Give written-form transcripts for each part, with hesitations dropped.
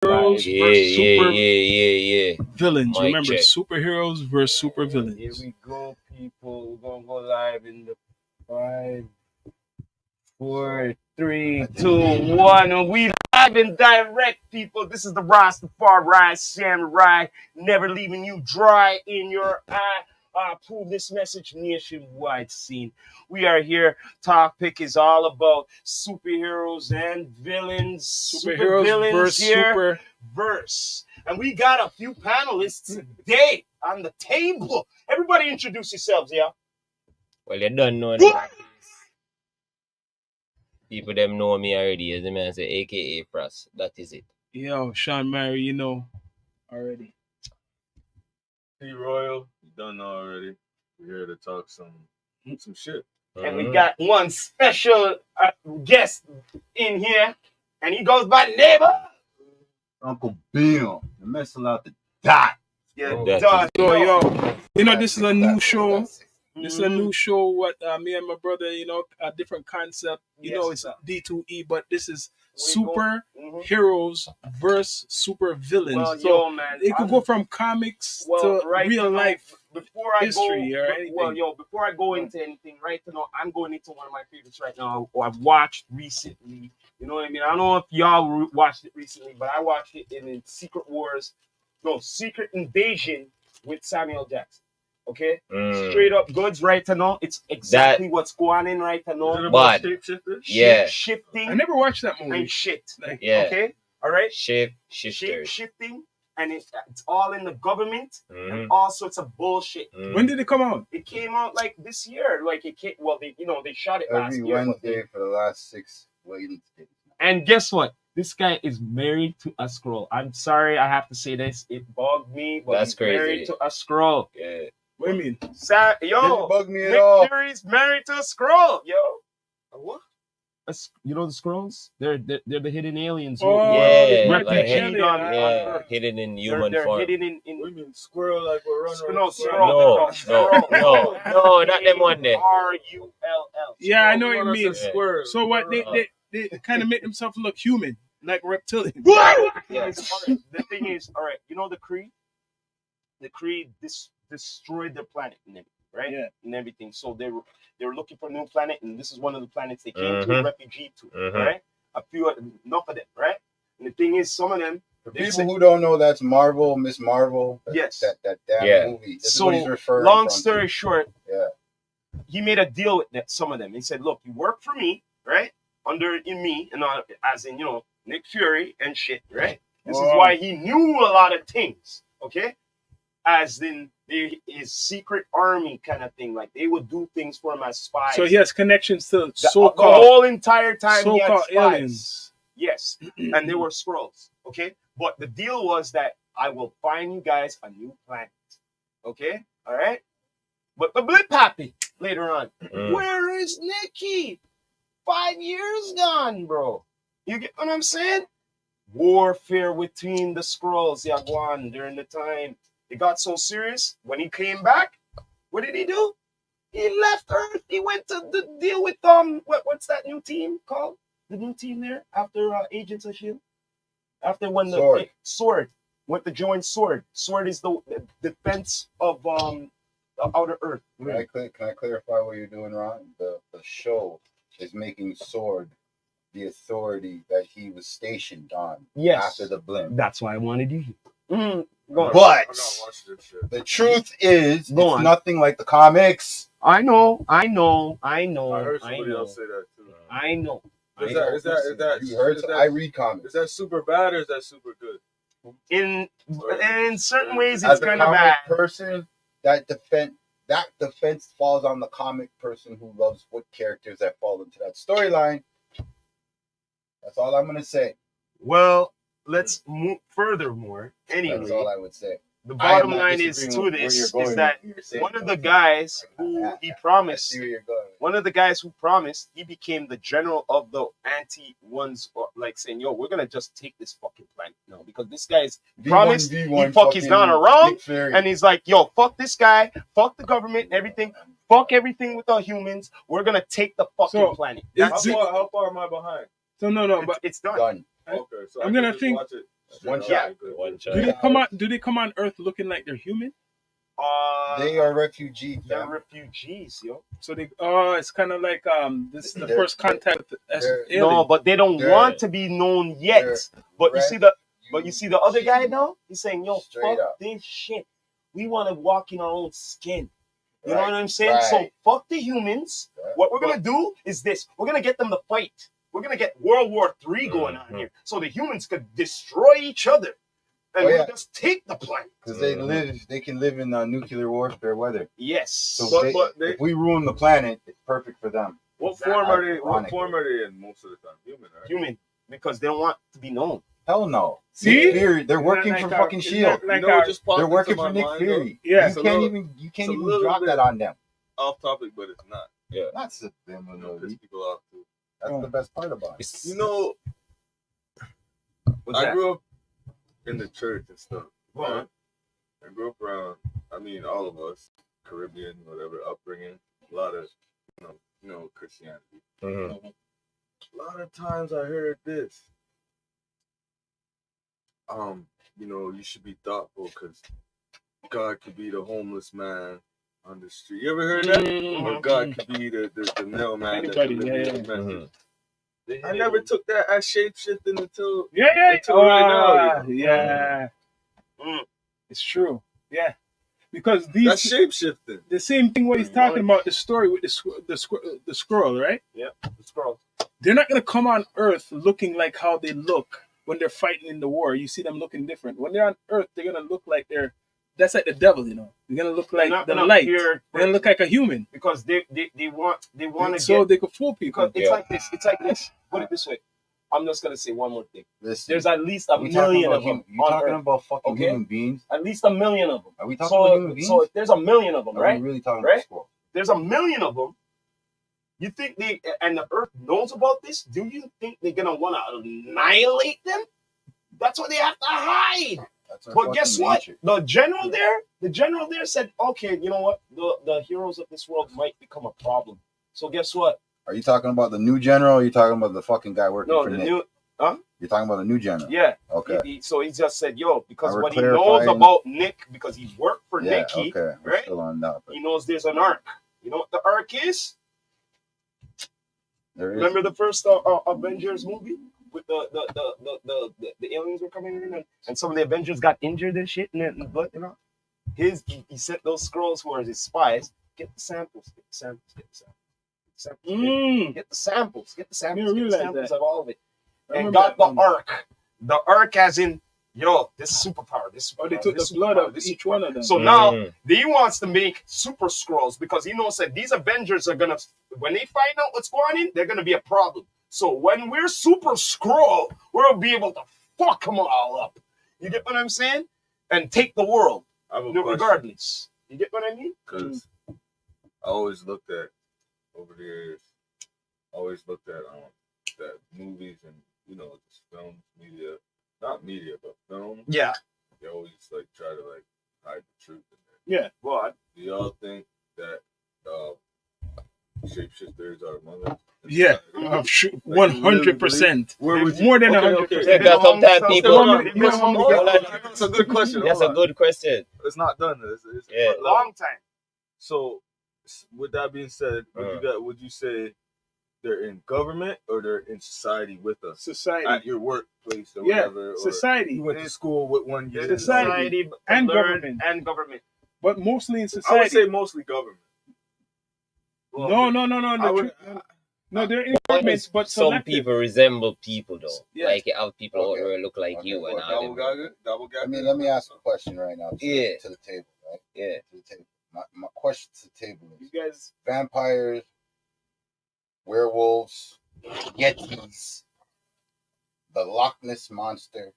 Heroes versus Yeah. villains. Mic Remember, check. superheroes versus super Here villains. we go, people. We're gonna go live in the 5, 4, 3, 2, 1. And we live and direct, people. This is the Rastafari Samurai, never leaving you dry in your eye. Prove this message nationwide scene. We are here. Topic is all about superheroes and villains. Superheroes Supervillains versus here. super. Verse. And we got a few panelists today on the table. Everybody introduce yourselves, yeah? Well, you don't know that. People them know me already, as the man say, aka Pras. That is it. Yo, Shawn Myrie, you know already. Hey Royal, you done know already. We're here to talk some shit. And we got one special guest in here, and he goes by neighbor. Uncle Bill, the messing out the dot. Yeah, That done. So, yo, you know, this is a new show. This is a Mhm. new show. What me and my brother, you know, a different concept. You know, it's D2E, but this is super Mhm. heroes versus super villains. Well, so yo, man, it could go from comics to right real to know, life before I history go, or anything. well, yo, before I go into anything, right to know, I'm going into one of my favorites right now. I've watched recently. You know what I mean? I don't know if y'all watched it recently, but I watched it in Secret Wars, Secret Invasion with Samuel Jackson. Okay, straight up goods, right to know. It's exactly what's going on right to know. But yeah, Shifting I never watched that movie. and shit. yeah, Okay, all right. shape Shape shifters. shifting, and it's all in the government Mhm. and all sorts of bullshit. When did it come out? It came out like this year. Like it came. Well, they shot it last Every year. but Wednesday for the last 6 waiting days. and guess what? This guy is married to a scroll. I'm sorry, I have to say this. It bugged me, but That's he's crazy. married to a scroll. Yeah. What do you mean? Yo, Didn't bug me at Nick all. Fury's married to a scroll. Yo, what? You know the scrolls? They're the hidden aliens. Oh, Yeah, like like alien. on hidden in They're human form. hidden in We mean squirrel like we're running. No, No, squirrel. not them one there. RULL. Yeah, I know what you mean. Squirrel. So what they kind of make themselves look human, like reptilian. Yes. All right. The thing is, all right. You know the Kree. The Kree destroyed their planet and everything, right? Yeah. And everything. So they were looking for a new planet, and this is one of the planets they came to a refugee to, right? Enough of them, right? And the thing is, some of them. For people who don't know, that's Marvel, Miss Marvel. Yes. That damn movie. This is what he's referring long from story to. short, Yeah. he made a deal with some of them. He said, "Look, you work for me, right? In me, and as in Nick Fury and shit, right? This is why he knew a lot of things, okay? As in his secret army kind of thing. Like they would do things for him as spies. So he has connections to the so-called whole entire time he had so-called spies. aliens. Yes, and they were scrolls. Okay, but the deal was that I will find you guys a new planet. Okay, all right. But the blip happened later on. Where is Nikki? 5 years gone, bro. You get what I'm saying? Warfare between the scrolls, Yaguan, during the time. It got so serious. When he came back, what did he do? He left Earth. He went to deal with what's that new team called? The new team there after Agents of Shield. After when the Sword went to join Sword. Sword is the defense of the outer Earth. Can I clarify what you're doing, Ron? The show is making Sword the authority that he was stationed on after the blimp. That's why I wanted you. But the truth is, it's nothing like the comics. I know. I heard somebody else say that too. I know. Is that You heard? I read comics. Is that super bad or is that super good? In certain ways, As it's a kind of comic bad. person, that defense falls on the comic person who loves what characters that fall into that storyline. That's all I'm gonna say. Well, let's move furthermore. Anyway, That's all I would say. the bottom line is to this is that one of the guys who he promised, one of the guys who promised, he became the general of the anti-ones, like saying, "Yo, we're gonna just take this fucking planet now because this guy's promised. He fuck his down around, and he's like, yo, fuck this guy, fuck the government and everything, fuck everything with our humans. We're gonna take the fucking planet." How far am I behind? So no, but it's done. Okay, so I'm gonna think. One shot. One shot. Do they come on Earth looking like they're human? They are refugees. They're fam. refugees, yo. So it's kind of like this is the They're- first contact with the alien. No, but they don't They're- want to be known yet. they're But you see the other guy now? He's saying, yo, Straight fuck up. this shit. We want to walk in our own skin. You know Right, what I'm saying? right. So fuck the humans. Right. What we're gonna do is this. We're gonna get them to fight. We're gonna get World War III going on here. So the humans could destroy each other. And Oh, yeah. we'll just take the planet. Because they can live in nuclear warfare weather. Yes. So But they- if we ruin the planet, it's perfect for them. What Exactly. form are they? What Ironic. form are they in most of the time? Human, right? Human. Because they don't want to be known. Hell no. See? Nick Fury, they're working Like for our- fucking isn't Shield. that like you know, our- what just popped They're into working my for Nick mind, Fury. Yeah. You can't even little drop bit- that on them. though? Off topic, but it's not. That's the You know, piss subliminally. people off too. That's the best part about it. It's- You know, What's I that? grew up in the church and stuff. Well, Right? I grew up around. I mean, all of us, Caribbean, whatever upbringing, a lot of, you know, Christianity. Mhm. A lot of times I heard this. You know, you should be thoughtful because God could be the homeless man on the street. You ever heard that? Or God could be the mailman. that Anybody, delivered yeah. the message. Mhm. I never took that as shape shifting until Yeah. Until right now, you know. Yeah. Mm. It's true. Yeah. Because that's these shape shifting. the same thing what he's talking about, the story with the squirrel, right? the scroll. They're not gonna come on Earth looking like how they look when they're fighting in the war. You see them looking different. When they're on Earth, they're gonna look like that's like the devil, you know. They're gonna look like Not the gonna light. appear- They're gonna look like a human. Because they want to So get. they could fool people. Because it's like this. It's like this. Put it this way. I'm just gonna say one more thing. Listen, There's at least a we million of them You on talking Earth. about fucking Okay? human beings? At least a million of them. Are we talking about human beings? So if there's a million of them, Are right? we really talking Right? about squirrels? There's a million of them. You think the Earth knows about this? Do you think they're gonna want to annihilate them? That's what they have to hide. That's our But guess fucking what? nature. The general there said, okay, you know what? The heroes of this world might become a problem. So guess what? Are you talking about the new general? Or are you talking about the fucking guy working No, for the Nick? new. You're talking about the new general. Yeah. Okay. So he just said, yo, because Now we're what he knows clarifying- about Nick, because he's worked for Yeah. Nicky, Okay. We're right? still on that. But He knows there's an arc. You know what the arc is? there is. Remember the first Avengers movie with the aliens were coming in and some of the Avengers got injured and shit and blood, you know. He sent those scrolls who are his spies. Get the samples. Get the samples. Didn't Get the realize samples that. of all of it. I And remember got the that one. arc. The arc as in, yo, this superpower. This Oh, they superpower, took this the blood superpower, of this each superpower. one of them. So now Mm. he wants to make super scrolls because he knows that these Avengers are gonna, when they find out what's going on, they're gonna be a problem. So when we're super scroll, we'll be able to fuck them all up. You get what I'm saying? And take the world, I have a question regardless. You get what I mean? because I always looked at over the years. That movies and just films, media, not media, but film. Yeah. They always like try to like hide the truth in Yeah. there. What? Do y'all think that shapeshifters are among us? Yeah. 100%. Where would you, More than okay, 100%. Yeah, because sometimes people. Hold on, you know how many- Hold on, that's a good question. That's a Hold on. good question. It's not done. It's Yeah. A long time. So, with that being said, would you say they're in government or they're in society with us Society. at your workplace or Yeah. whatever? Or Society. you went to school with one year. Society. And government. And government. But mostly in I would society. say mostly government. No. I would- No, they're in governments, but Some selective. people resemble people though. Yeah. Like you have people out Okay. there look like Okay, you and well, all them. Double gaga. Let me ask a question right now. Yeah. To the table, right? Yeah. To the table. My question to the table You is: guys, vampires, werewolves, yetis, the Loch Ness monster,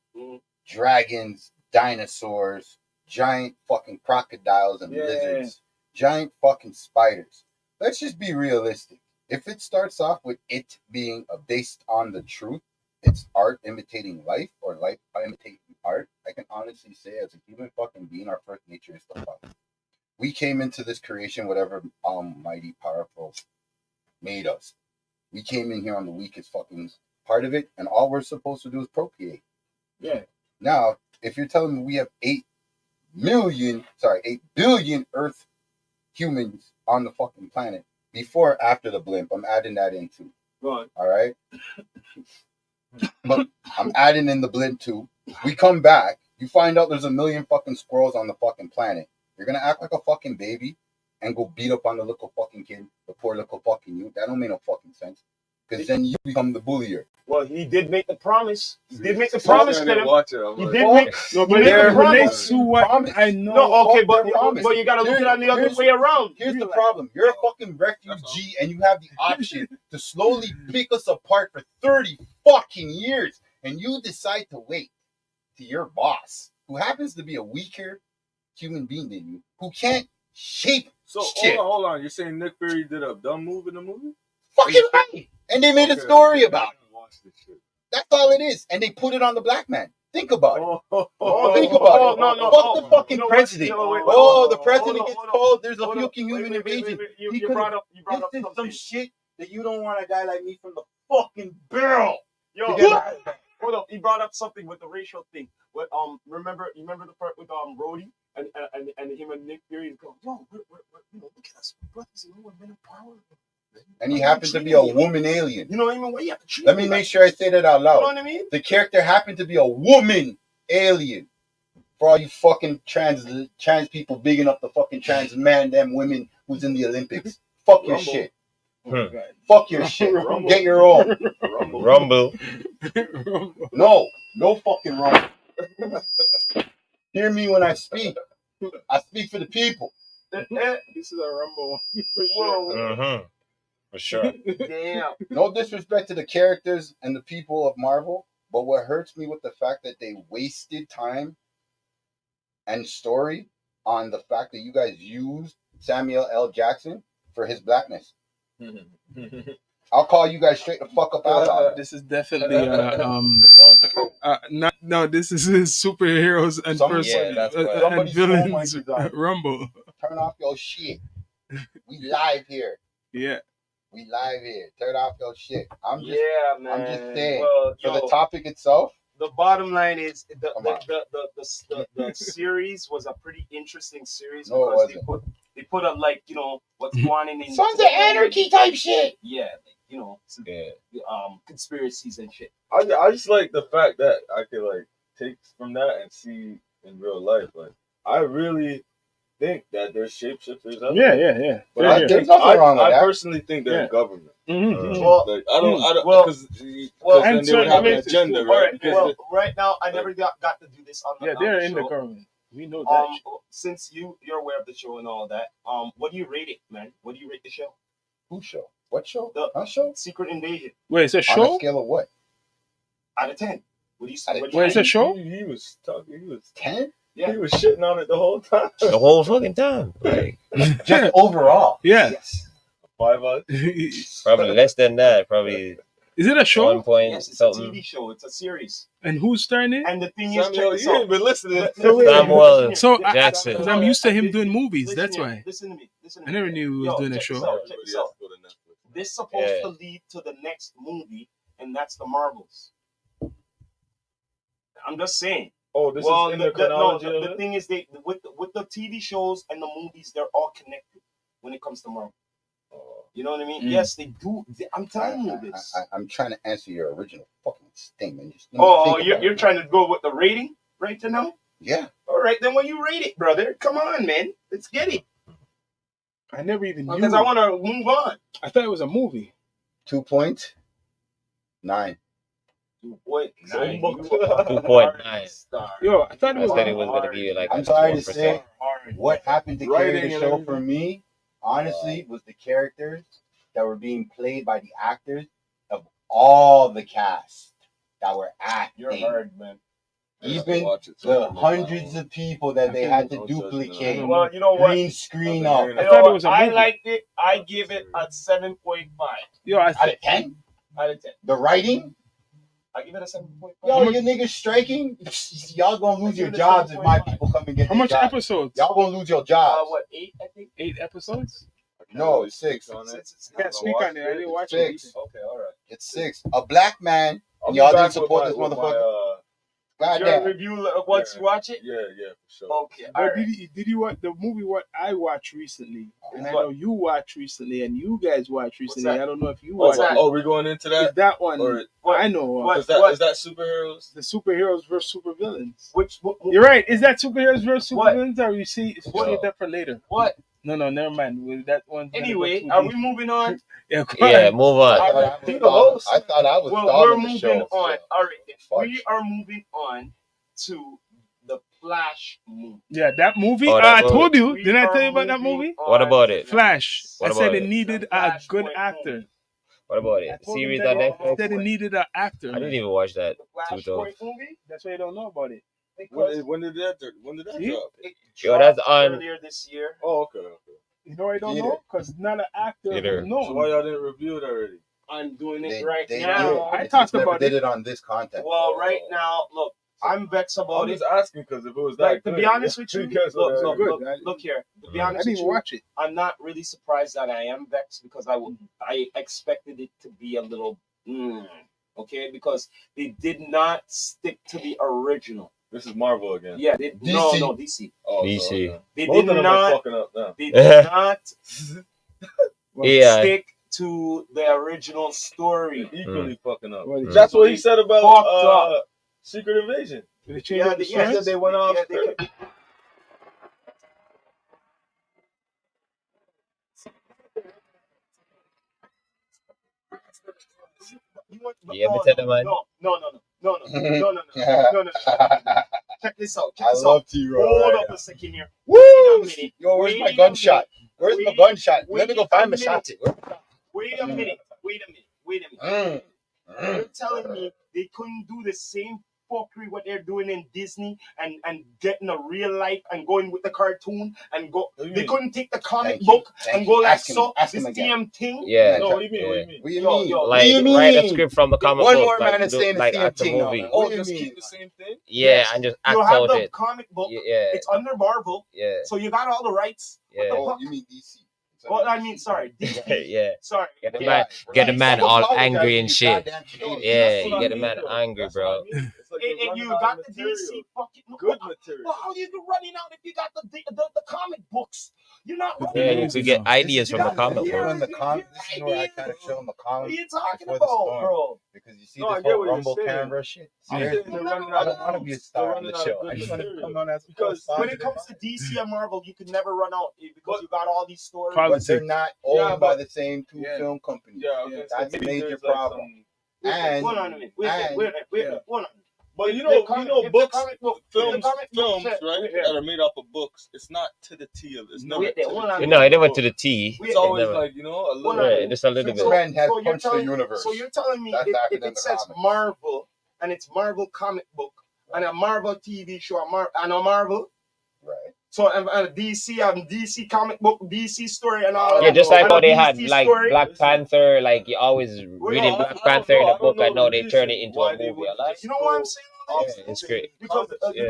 dragons, dinosaurs, giant fucking crocodiles and Yeah. lizards, giant fucking spiders. Let's just be realistic. If it starts off with it being based on the truth, it's art imitating life or life imitating art, I can honestly say as a human fucking being, our first nature is to fuck. We came into this creation, whatever almighty powerful made us. We came in here on the weakest fucking part of it, and all we're supposed to do is procreate. yeah. Now, if you're telling me we have 8 billion Earth humans on the fucking planet before or after the blimp, I'm adding that in too. Go on. All right. But I'm adding in the blimp too. We come back. You find out there's a million fucking squirrels on the fucking planet. You're gonna act like a fucking baby and go beat up on the little fucking kid, the poor little fucking you. That don't make no fucking sense. Because then you become the bullier. Well, he did make the promise. He did make the promise to him. Watch it. I'm He like, did make. No, He but made the when they promise. sue what Promise. I know. No, okay, but Fuck their promise. you gotta look at it on the other way around. Here's the problem. You're a fucking refugee and you have the option to slowly pick us apart for 30 fucking years. And you decide to wait to your boss, who happens to be a weaker human being than you, who can't shape so shit. hold on. You're saying Nick Fury did a dumb move in the movie? Fucking right. And they made a story about it. Watch this shit. That's all it is. And they put it on the black man. Think about it. Oh, Think about it. no. Fuck the fucking You know what? president. No, wait, The president hold on, gets hold on. called. There's a Hold on. fucking human Wait, invasion. You He brought up This is some something. shit that you don't want a guy like me from the fucking barrel. Yo, to get mad at. hold up. He brought up something with the racial thing. With remember the part with Rhodey and him and Nick Fury go, yo, we're look at us, brothers, we're men of power. And he happened to be a woman alien. You know what I mean? Why you have to treat Let me make sure I say that out You know loud. what I mean? The character happened to be a woman alien. For all you fucking trans people bigging up the fucking trans man, them women who's in the Olympics. Fuck your shit. Fuck your shit. Get your own. Rumble. No fucking wrong. Hear me when I speak. I speak for the people. This is a rumble. Mm-hmm. For sure. Damn. No disrespect to the characters and the people of Marvel, but what hurts me with the fact that they wasted time and story on the fact that you guys used Samuel L. Jackson for his blackness. I'll call you guys straight the fuck up out on it. This is definitely this is superheroes and Somebody- that's and right. Somebody's phone mic villains is on. rumble. Turn off your shit. We live here. Yeah. We live here. Turn off your shit. I'm just Man. I'm just saying. Well, for the topic itself. The bottom line is Come on. the series was a pretty interesting series No, it because wasn't. they put a what's going on in Sons of Anarchy type shit. Yeah, some, conspiracies and shit. I just like the fact that I could like take from that and see in real life. Like I really think that there's shapeshifters out there. Yeah. But There's nothing wrong with I that. personally think they're Yeah. government. Mm-hmm. Well, Like I don't well, because and then they would have an certain agenda, races, right? alright, right now I never got to do this on the Yeah, on they're the in the show. government. We know that. Since you're aware of the show and all that, what do you rate it, man? What do you rate the show? Who show? What show? The- Huh show? Secret Invasion Wait, it's a On a show? scale of what? out of 10. What do you say? Wait, it's a show? He was talking. He was 10? Yeah. he was shitting on it the whole time. The whole fucking time. Like, Just overall. Yeah. Yes. 5 out. probably less than that. Probably Is it a show? 1 point Yes, it's something. a TV show. It's a series. And who's starring it? And the thing is, check Samuel, this you out. ain't been listening. Samuel So Jackson. because I'm used to him doing movies. Listen That's here, why. Listen to me. Listen to I me. never knew he was Yo, doing a check show. this out, check this out. This is supposed Yeah. to lead to the next movie, and that's the Marvels. I'm just saying. Oh, this Well, is in the chronology of the it? thing is, they with the TV shows and the movies, they're all connected when it comes to Marvel. You know what I mean? Mm. Yes, they do. I'm telling you this. I'm trying to answer your original fucking statement. Just let me Oh, think you're, about you're it. trying to go with the rating right now? Yeah. All right, then when you rate it, brother, come on, man. Let's get it. I never even knew. Because I want to move on. I thought it was a movie. 2.9. 2.9. 2.9. Yo, I thought it I was. said he was gonna give you like I'm a sorry to 4%. say, what happened to carry Writing the and show everything. for me, honestly, was the characters that were being played by the actors of all the cast that were You're acting. hard, man. Even Watch it, the hundreds of people that they had to Don't judge me, duplicate, no. Well, you know what? green screen I've up. been I You thought know it was a what? I movie. liked it. I give it a 7.5 Yo, I Out of 10? out of 10. The writing? I give it a 7.5. Yo, you niggas striking? Y'all gonna lose your jobs if my people come and get how their much jobs. episodes? Y'all gonna lose your jobs. What, 8, I think? 8 episodes? No, it's 6. On it. I can't speak on it. I didn't watch Six. it. Okay, all right. It's 6. A black man. I'll be Y'all back didn't support with this my motherfucker? Your Goddamn. review once you watch it. Yeah, for sure. Okay. But All right. did you watch the movie? What I watched recently, and I What? know you watched recently, and you guys watched recently. that? I don't know if you What's watched that? it. Oh, we're going into that? Is that one? Or What? I know. What? is that superheroes? The superheroes versus supervillains. Which? You're right. Is that superheroes versus What? supervillains, or you see What? that for later? What? No, never mind. Well, that one. Anyway, are we moving on? Yeah, go Yeah, ahead. move I on. thought I was Well, starting we're the moving show. on. So. All right. Fudge. We are moving on to the Flash movie. Yeah, that movie. Oh, that I movie. told you. We Didn't I are tell you about that moving movie? What on about to it? that. Flash. What I said about it it? needed The a good Flashpoint actor. movie. What about I it? told him Series that on it Netflix? said it needed an actor. I man. didn't even watch that. The Flashpoint movie. That's why you don't know about it. Because When did that See? drop? it Yo, that's dropped on- earlier this year. Oh, okay. You know why I don't Either. know? Because not an actor Either. who's known. So why y'all didn't review it already? I'm doing it They, right they now. did. I They talked just never about did it. it on this content. Well, right now, look, I'm vexed I'm about it. just asking because if it was that Like, to good, be honest with you, guys look, would look, have- good. look here. To be I I honest didn't with even you, watch it. I'm not really surprised that I am vexed because I expected it to be a little, okay, because they did not stick to the original. This is Marvel again. Yeah, they, DC. no, DC. Oh, DC. So, okay. They Both did of them are not. fucking up now. They did not Yeah. stick to the original story. They're equally fucking up. Well, That's what he said about Fucked up. Secret Invasion. They changed Yeah, up the they, yeah, story? they went off yeah, script. You ever tell them, man? No. Check this out. I love T-Roy. Hold right up now. a second here. Woo! Wait a minute. Yo, where's my Wait a gunshot? Where's my gunshot? wait Let me go a find my minute. shot. Wait a minute. Wait a minute. Mm. You're telling me they couldn't do the same fuckery what they're doing in Disney and getting a real life and going with the cartoon and go. What do you They mean? couldn't take the comic Thank you. book Thank and you. go like Ask him- so. ask him This again. damn thing. Yeah. No, what do you mean? Yeah. What do you mean? What do you Yo, mean? yo, What do Like, you mean? write a script from the comic One book. more man like, is do- saying the like same act the thing now, movie. man. Oh, What do you just mean? keep the same thing? Yeah, and just act You have out the it. comic book. Yeah, It's under Marvel, yeah, so you got all the rights. yeah. What the Oh, fuck? you mean DC? Well, I mean, sorry, DC. Yeah. Sorry. Get the Yeah. man, get the man Stop all apologizing, angry you and shit. goddamn Canadian. Yeah, That's you what get I the mean, man though. angry, That's what bro. I mean. It's like And you're you running got out the of material. DC fucking Good Well, material. how you running out if you got the comic books? You're not running Yeah, out. you could get ideas from the comic Yeah. book. This is where I kind of show them the What are comic you talking before the about, storm. bro? Because you see No, I this get whole what you're Rumble saying. camera shit. I'm Seriously, saying they're running I out don't want to of be a they're star on running the out show. of I good just want to material. come on as a Because When co-sponsor. it comes to DC and Marvel, you can never run out because you got all these stories. Probably. But they're not owned Yeah, by but- the same two Yeah. film companies. Yeah, I was gonna say, That's a maybe major there's, like, problem. some- And Hold on a minute. Wait a minute. Yeah. Hold on. But If you the know, comic- you know, if the books, comic book- if the films, comic book said- right, yeah. that are made off of books. It's not to the T. It's never Wait there, to the hold on. T. You know, it never to the T. Wait, It's always never- like, you know, a little. Hold on. Yeah, just a little bit. Superman has you're punched the telling- universe. So you're telling me That's if happened in it the says comics. Marvel and it's Marvel comic book and a Marvel TV show and a Marvel, Right. so and a DC and DC comic book, DC story and all. Yeah, that. just like And how a they had DC like story. Black Panther, like you always reading no, Black I don't Panther in know. the I book, don't and know now the they turn it reason into why a they movie. would I like. You know what I'm saying? Yeah, it's great. Because Yeah.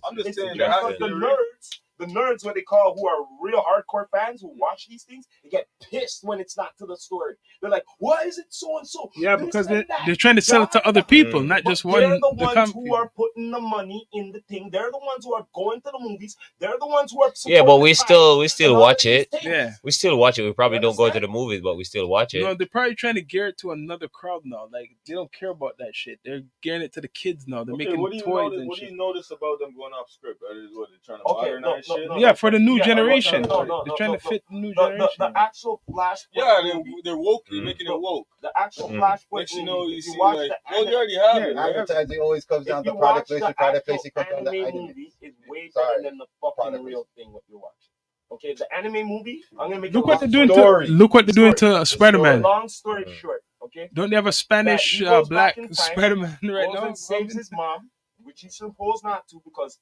I'm just saying there has because to the be a nerds, what they call who are real hardcore fans who watch these things, they get pissed when it's not to the story. They're like, why is it so and so? Yeah, This because and that. they're trying to sell it to other people, not But just one. they're the ones comic who people. are putting the money in the thing. They're the ones who are going to the movies. They're the ones who are. Yeah, but supporting we the still fans and all watch these it. things. Yeah. We still watch it. We probably You don't go to understand? the movies, but we still watch it. No, they're probably trying to gear it to another crowd now. Like they don't care about that shit. They're gearing it to the kids now. They're Okay, making what do you toys notice? and What do shit. you notice about them going off script? That is what they're trying to Okay, modernize no, shit. no, Yeah, for the new Yeah, generation. no, They're trying to fit the new The generation. actual Flashpoint Yeah, movie, they're woke. They're Mm. making it woke. the actual Mm. Flashpoint Next you movie, know, you if see watch like, the well, you anime- already have Yeah, it. Right? Advertising always comes down if to you product watch the placement, product actual placement comes down to anime item. movie, is way Sorry. better than the fucking Product real thing what you're watching. Okay, the anime movie, I'm gonna make Look a what they're long doing story- to look what they're doing to Spider-Man. Long story Mm. short, okay. Don't they have a Spanish That he goes black back in time, Spider-Man right Goes now? and saves his mom, which he's supposed not to because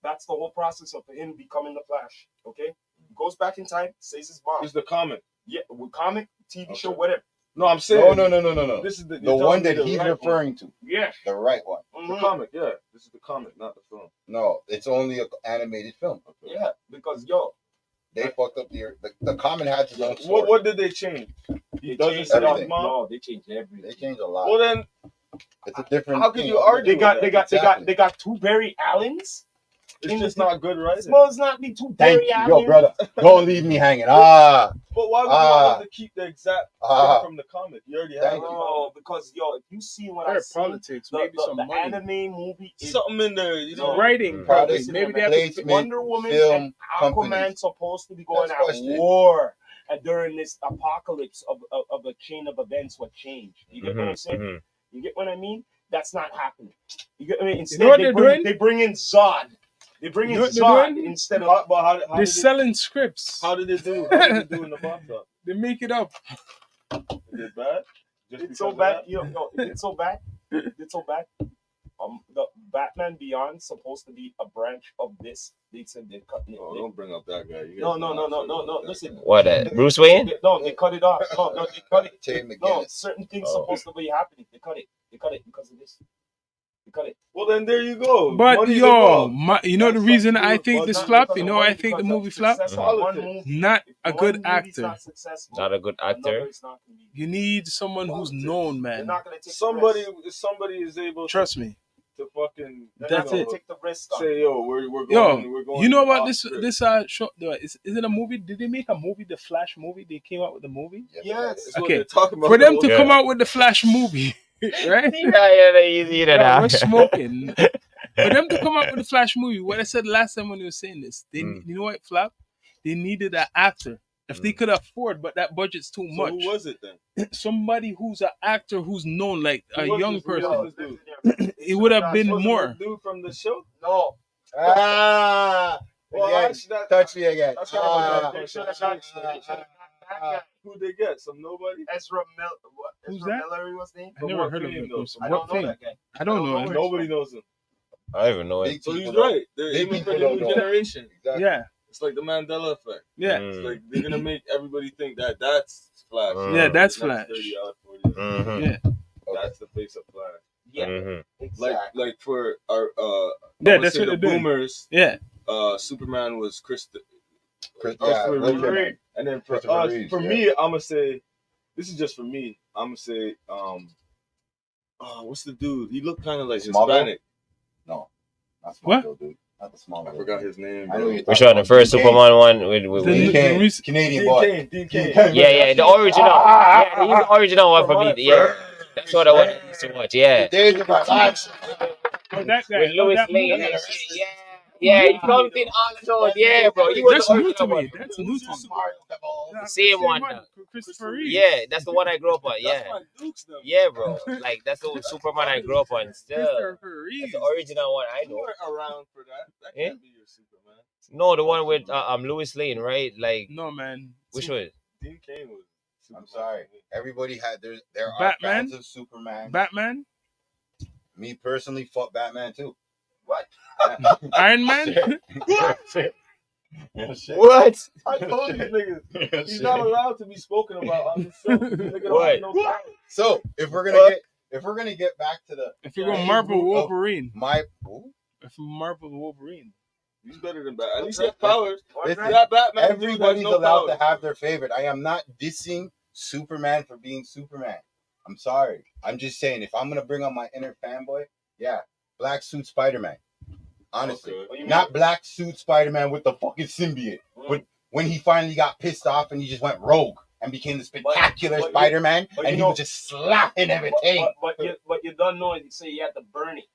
that's the whole process of him becoming the Flash. Okay, he goes back in time, saves his mom. It's the comic. Yeah, with comic, TV show, Okay. whatever. No, I'm saying. No. This is The you're one telling me that the he's right one. referring to, Yeah. the right one. The Mhm. comic, yeah. This is the comic, not the film. No, it's only an animated film. Yeah, because yo, They fucked up the comic had its own story. What did they change? He they doesn't changed say his everything. mom. No, they changed everything. They changed a lot. Well then, It's a different. How could thing. you argue? They got two Barry Allens. It's just not good writing. Well, it's not be two Thank Barry you, Allens. yo, brother. Don't leave me hanging. But why would you Ah. want to keep the exact Ah. thing from the comic? You already have Thank it. you. No, because if you see what I Fair see, politics, maybe the some money. anime movie is Something in there, you know. Writing, Product probably. Maybe they have to. placement, Wonder Woman film and Aquaman companies. supposed to be going That's at question. war, and during this apocalypse of a chain of events, what changed? You get what I'm saying? Mhm. You get what I mean? That's not happening. You get what I mean? Instead, know what they're doing? they bring in Zod. They bring in You know what they're Zod doing? instead of. But how They're did selling scripts. how did it do? How did it do in the box office? They make it up. Is it bad? Just It's so because of bad. that? It's so bad. It's so bad. The Batman Beyond supposed to be a branch of this. They said they cut it. Oh, don't bring up that guy. You No. guys don't have to that Listen. guy. What? Bruce Wayne? No, they cut it off. No, they cut it. Terry No, McGinnis. certain things Oh. supposed to be happening. They cut it. They cut it because of this. They cut it. Well, then there you go. But Money's yo, involved. you know the That's reason something to do I with think budget. this Not flop. because You of know money, I think the because of movie flop. success of Politics. one movie. Not If a one good movie's actor. Not successful. Not a good actor. another is not gonna be. You need someone who's Politics. known, They're man. not gonna take Somebody, the risk. if somebody is able Trust me. to fucking They're That's not it. gonna take the risk. On. say, yo, we're going. Yo, we're going you know about off this? script. This show. Is it a movie? Did they make a movie? The Flash movie? They came out with the movie. Yes. That's what Okay. they're talking about. For them to Yeah. come out with the Flash movie, right? Yeah, easy to Yo, that. we're smoking. For them to come out with the Flash movie, what I said last time when we were saying this, they, you know what, Flap? They needed an actor. If they could afford, but that budget's too So much. who was it then? Somebody who's an actor who's known, like a Who was young this? Who was person. this dude? It would have been Was it more. the dude from the show? No. Well, Again, actually, touch me again. that's kind of They a should have got that guy. Who they get? Some nobody? Ezra Miller. Who's Ezra that? Miller was his name? I never what heard of fame, him. though? I What don't know fame? that guy. I don't know I him. don't Nobody knows him. I don't even know it. Big So he's people don't- right. They're big aiming for people the new don't know. generation. Exactly. Yeah, It's like the Mandela effect. yeah, It's like they're gonna make everybody think that that's Flash. yeah. That's The next Flash. 30 hours, 40 hours. Mhm. Yeah, That's the face of Flash. Yeah, Mhm. exactly. Like for our yeah. I would That's say what the they're doing. boomers. Yeah, Superman was Yeah, Christopher Wilson. Reeve. And then for Christopher us, Reeves, for yeah. me, I'm gonna say this is just for me. I'm gonna say what's the dude? He looked kind of like Smallville? Hispanic. No, not What? Smallville, dude. Not the Smallville. I forgot his name. I know Bro. you're Which talking one? The about. first Dean Superman one with The- Dean the Cain, recent- Canadian Dean boy. Cain, Dean Cain. Yeah, the original. Yeah, he's the original one for me. Yeah, that's what I wanted to watch. Yeah, Days of our lives. oh, that guy. with Oh, Louis that Lane movie. and shit. Yeah, he comes in all of those. Yeah, bro. He was That's the new to original me. one. That's new to me. The same one. Christopher Reeve. Yeah, that's the one I grew up on. That's Yeah, my Dukes them. yeah, bro. Like that's the Superman I grew up on. Still, Christopher Reeve. that's the original one I You know. weren't around for that. That Eh? can't be your Superman. No, the one with Louis Lane, right? Like No, man. which one? Dean Cain was Superman. I'm sorry. Everybody had there are Batman? fans of Superman. Batman? Me personally, fuck Batman too. Iron Man? What? I told you niggas, he's not allowed to be spoken about on the show. Nigga don't What? have no power. So if we're gonna get back to the If you go Marvel Oh. Wolverine. my ooh, If Marvel Wolverine. He's better than Batman. At least he has powers. Listen, That Batman dude has everybody's no allowed powers. to have their favorite. I am not dissing Superman for being Superman. I'm sorry. I'm just saying if I'm gonna bring on my inner fanboy, yeah, black suit Spider-Man. Honestly. Okay. Not black suit Spider-Man with the fucking symbiote. But when he finally got pissed off and he just went rogue and became the spectacular but you- Spider-Man but and you he know- was just slapping everything. But you don't know it. You say you had to burn it.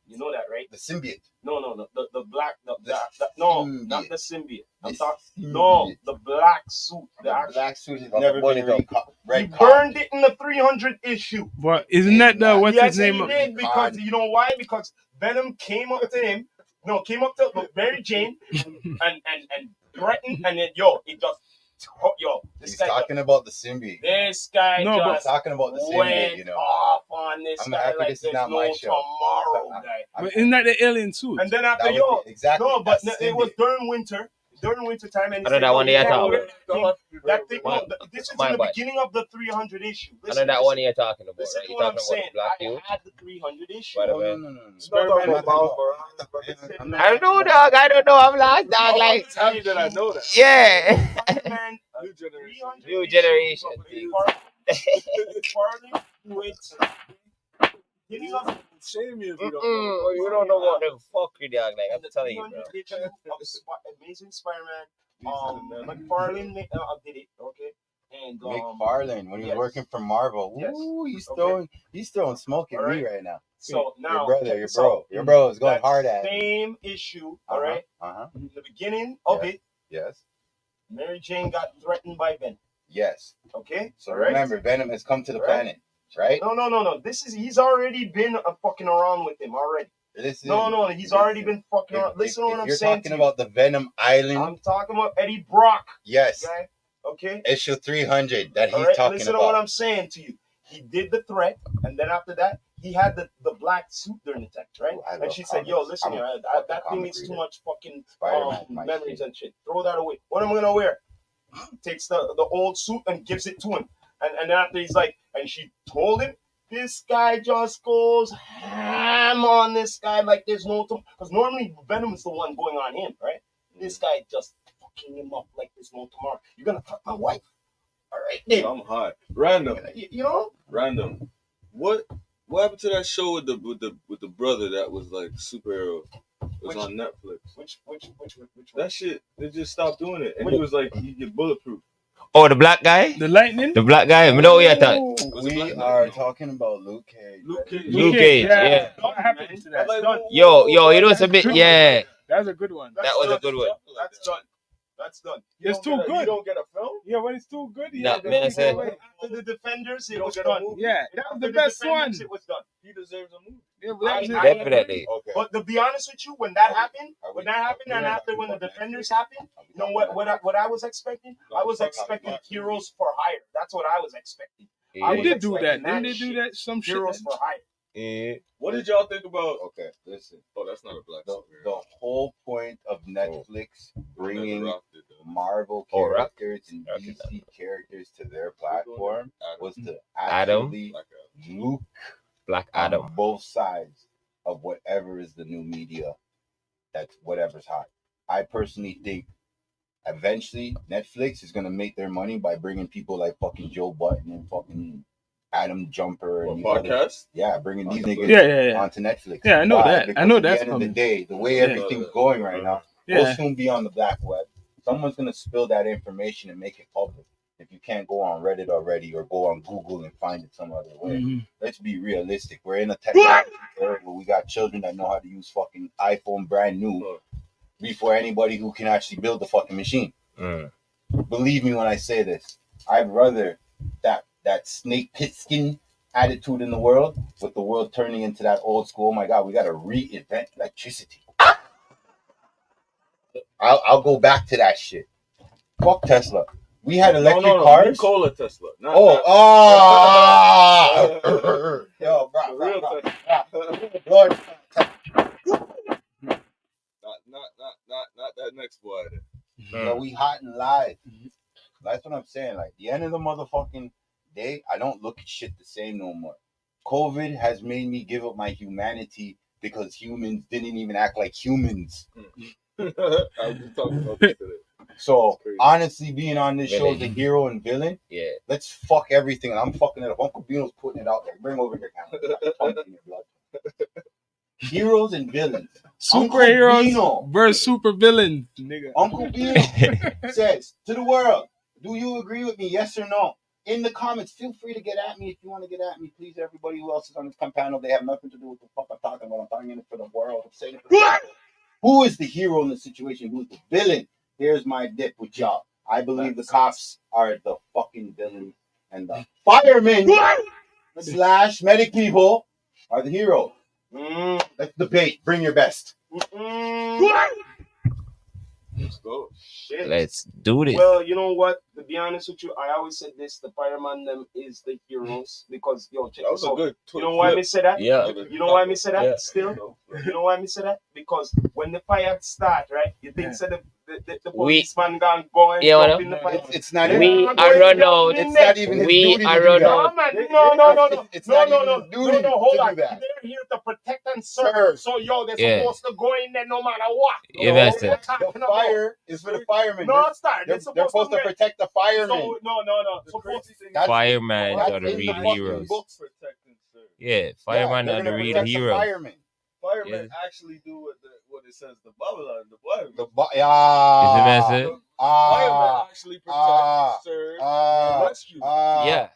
You know that, right? The symbiote. No, the black no, The not symbiote. the symbiote. I'm The talking symbiote. no, the black suit. The The actual. black suit has From never the been bunny red He burned it in the 300 issue. But isn't that the what's Yes, his name? he did because you know why? Because Venom came up to him. No, came up to Mary Jane and threatened, and then it just this He's guy. talking about the symbiote. This guy No, but- He's just talking about the symbiote, went you know. off on this I'm guy happy like this is there's not no my show. tomorrow, I'm- guy. I'm- But isn't that the alien suit? And then after that was exactly no, but that's the it was symbiote. during winter time, and he I know said, that one you they can't attack. wear that thing. My- No, this is my in the bad. beginning of the 300 issue. I know that one you're talking about, Listen right? to You're what I'm talking saying. about the black I dude. had the 300 issue. By the way. No. Not talking about I don't know, dog. I don't know. I'm lost, dog. Like, Tell me that I know that. yeah. Man, New generation. 300 New issue, generation. but it's part- with beginning of Shame me if you don't Mm-mm, you don't know what the fuck you dog. Like I'm the telling you, 300 bro. issue of Amazing Spider-Man. McFarlane did it, okay, and McFarlane, when he was yes. working for Marvel, Yes. ooh, Okay. he's throwing smoke at All me right. right now. So Your now, brother, check your this bro, out. your bro is going That hard at me. same issue, all right. Uh-huh. The beginning of Yes. it, Yes. Mary Jane got threatened by Venom. Yes. Okay. So all right? remember, Venom has come to the All right. planet, right? No. He's already been fucking around with him already. Listen. No, he's already been fucking around. Listen to what I'm saying. You're talking about the Venom Island. I'm talking about Eddie Brock. Yes. Okay. Okay. Issue 300 that he's all right? talking Listen about. to what I'm saying to you. He did the threat, and then after that, he had the black suit during the text, right? And she said, "Yo, listen here, that thing is too much fucking memories and shit. Throw that away. What am I gonna wear?" Takes the old suit and gives it to him, and then after he's like, and she told him, this guy just goes ham on this guy like there's no tomorrow. Because normally Venom is the one going on him, right? This guy just fucking him up like there's no tomorrow. You're gonna fuck my wife. All right, then. I'm hot. Random. You know? Random. What happened to that show with the brother that was like superhero? It was on Netflix. Which one? That shit, they just stopped doing it. And he was like, he get bulletproof. Oh, the black guy? The lightning? The black guy? I know what you thought. We are talking about Luke Cage. Luke Cage, yeah. What happened to that? Yo, you know it's a bit, yeah. That was a good one. That was a good one. That's done. That's done. It's too good. You don't get a film? Yeah, when it's too good, Nah, man, I said- After the Defenders, it was done. Yeah, that was After the best Defenders, one. It was done. He deserves a movie. Yeah, but that was it. Definitely. Okay. But to be honest with you, when that happened, and after when the Defenders happened, you know what I was expecting? I was expecting Heroes for Hire. That's what I was expecting. They did do that. expecting Didn't they that do shit. that? Some shit. Heroes for Hire. Yeah. What did y'all think about? Okay, listen. Oh, that's not a black The superhero. whole point of Netflix bringing Marvel Oh, Rock. characters and Rock DC characters to their platform was to Adam. actually loop Black on Adam. both sides of whatever is the new media. That's whatever's hot. I personally think eventually Netflix is gonna make their money by bringing people like fucking Joe Button and fucking Adam Jumper and these other, Podcast? bringing these niggas Yeah. onto Netflix. Yeah, I know Why? that. Because I know at the that's end of the coming. day, the way Yeah. everything's going right now, will Yeah. soon be on the black web. Someone's gonna spill that information and make it public. If you can't go on Reddit already or go on Google and find it some other way. Mhm. Let's be realistic. We're in a technology era where we got children that know how to use fucking iPhone brand new before anybody who can actually build the fucking machine. Believe me when I say this. I'd rather that snake pitskin attitude in the world with the world turning into that old school. Oh my God, we got to reinvent electricity. I'll go back to that shit. Fuck Tesla. We had electric cars. Nikola Tesla. Not Yo, bro. real Lord. Not that next boy. Yo, we hot and live. That's what I'm saying. Like, the end of the motherfucking day, I don't look at shit the same no more. COVID has made me give up my humanity because humans didn't even act like humans. I was just talking about this today. So, honestly, being on this show as a hero and villain, Yeah. let's fuck everything. And I'm fucking it up. Uncle Beano's putting it out there. Bring over your camera. Pumping your blood. Heroes and villains. Superheroes versus super villains, nigga. Uncle Beano says to the world, do you agree with me? Yes or no? In the comments, feel free to get at me if you want to get at me. Please, everybody who else is on this panel, they have nothing to do with the fuck I'm talking about. I'm talking it for the world. I'm saying it for the world. Who is the hero in the situation? Who is the villain? Here's my dip with y'all. I believe the cops are the fucking villain and the firemen / medic people are the hero. Let's debate. Bring your best. Let's go. Shit. Let's do this. Well, you know what? To be honest with you, I always said this: the fireman them is the heroes because check That was this a out. good. You know why me say that? Yeah. You know why me say that? Yeah. Still, you know why me say that? Because when the fire start, right? You think so the policeman gone Yeah, jump in the fire. It's not We even. are run out. It's not even his We duty to are do run that. out. No. It's not even his duty Hold to on. do that. They're here to protect and serve. So they're Yeah. supposed to go in there no matter what. Yeah, that's it. The fire is for the firemen. No, start. They're supposed to protect the firemen. No. That's- Firemen that's are the in real fucking heroes. books. Yeah. Yeah, firemen they're are the gonna real protect the heroes. firemen. Firemen Yeah. actually do what it says the Babylon, the Bible. The Is the message? Firemen actually protect, serve, and rescue. Yeah.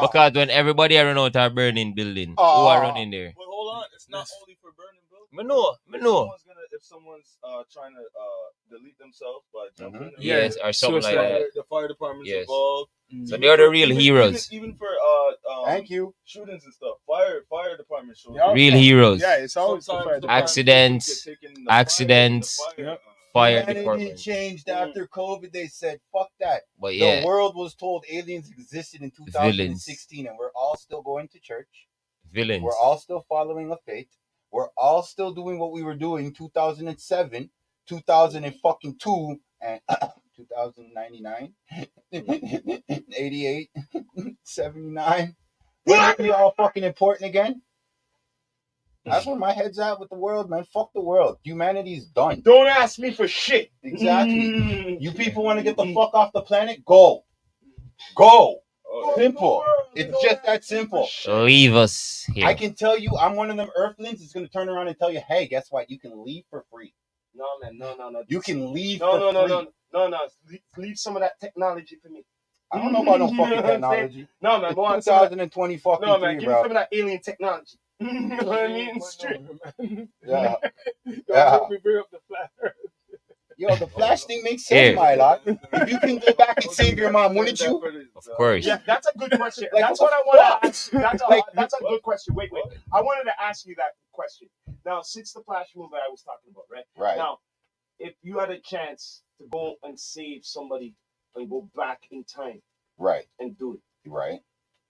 Because when everybody around out are burning building, who are running there? But hold on, it's not only for burning buildings. Me know. If someone's trying to delete themselves by jumping, Yes, or something like that. the fire department's Yes. involved. So they're the real heroes. Even for Thank you. shootings and stuff. Fire department shows. Real heroes. Yeah, it's always the Sometimes fire the department. Accidents. Accidents. Fire Humanity department. changed after COVID. They said, "Fuck that." But yeah, The world was told aliens existed in 2016, and we're all still going to church. villains. We're all still following a faith. We're all still doing what we were doing 2007, 2002, and 2099, 88, 79. When are we all fucking important again? That's where my head's at with the world, man. Fuck the world. Humanity's done. Don't ask me for shit. Exactly. You people want to get the fuck off the planet? Go. Go. Simple. It's just that simple. Leave us here. I can tell you, I'm one of them earthlings that's going to turn around and tell you, hey, guess what? You can leave for free. No, man, no. You can leave No. for free. Leave some of that technology for me. I don't know about no fucking technology. No, man. It's Go on, some of that- 2020 fucking No, man. three, Give me bro. some of that alien technology. You know what I mean? Straight. Yeah. Don't make me bring up the flat earth. Yo, the flash thing makes sense, my lot. If you can go back and save your mom, wouldn't you? Of course. Yeah, that's a good question. Like, That's what what I the want to ask. That's a good question. Wait. I wanted to ask you that question. Now, since the flash movie I was talking about, right? Right. Now, if you had a chance to go and save somebody and go back in time Right. and do it, Right.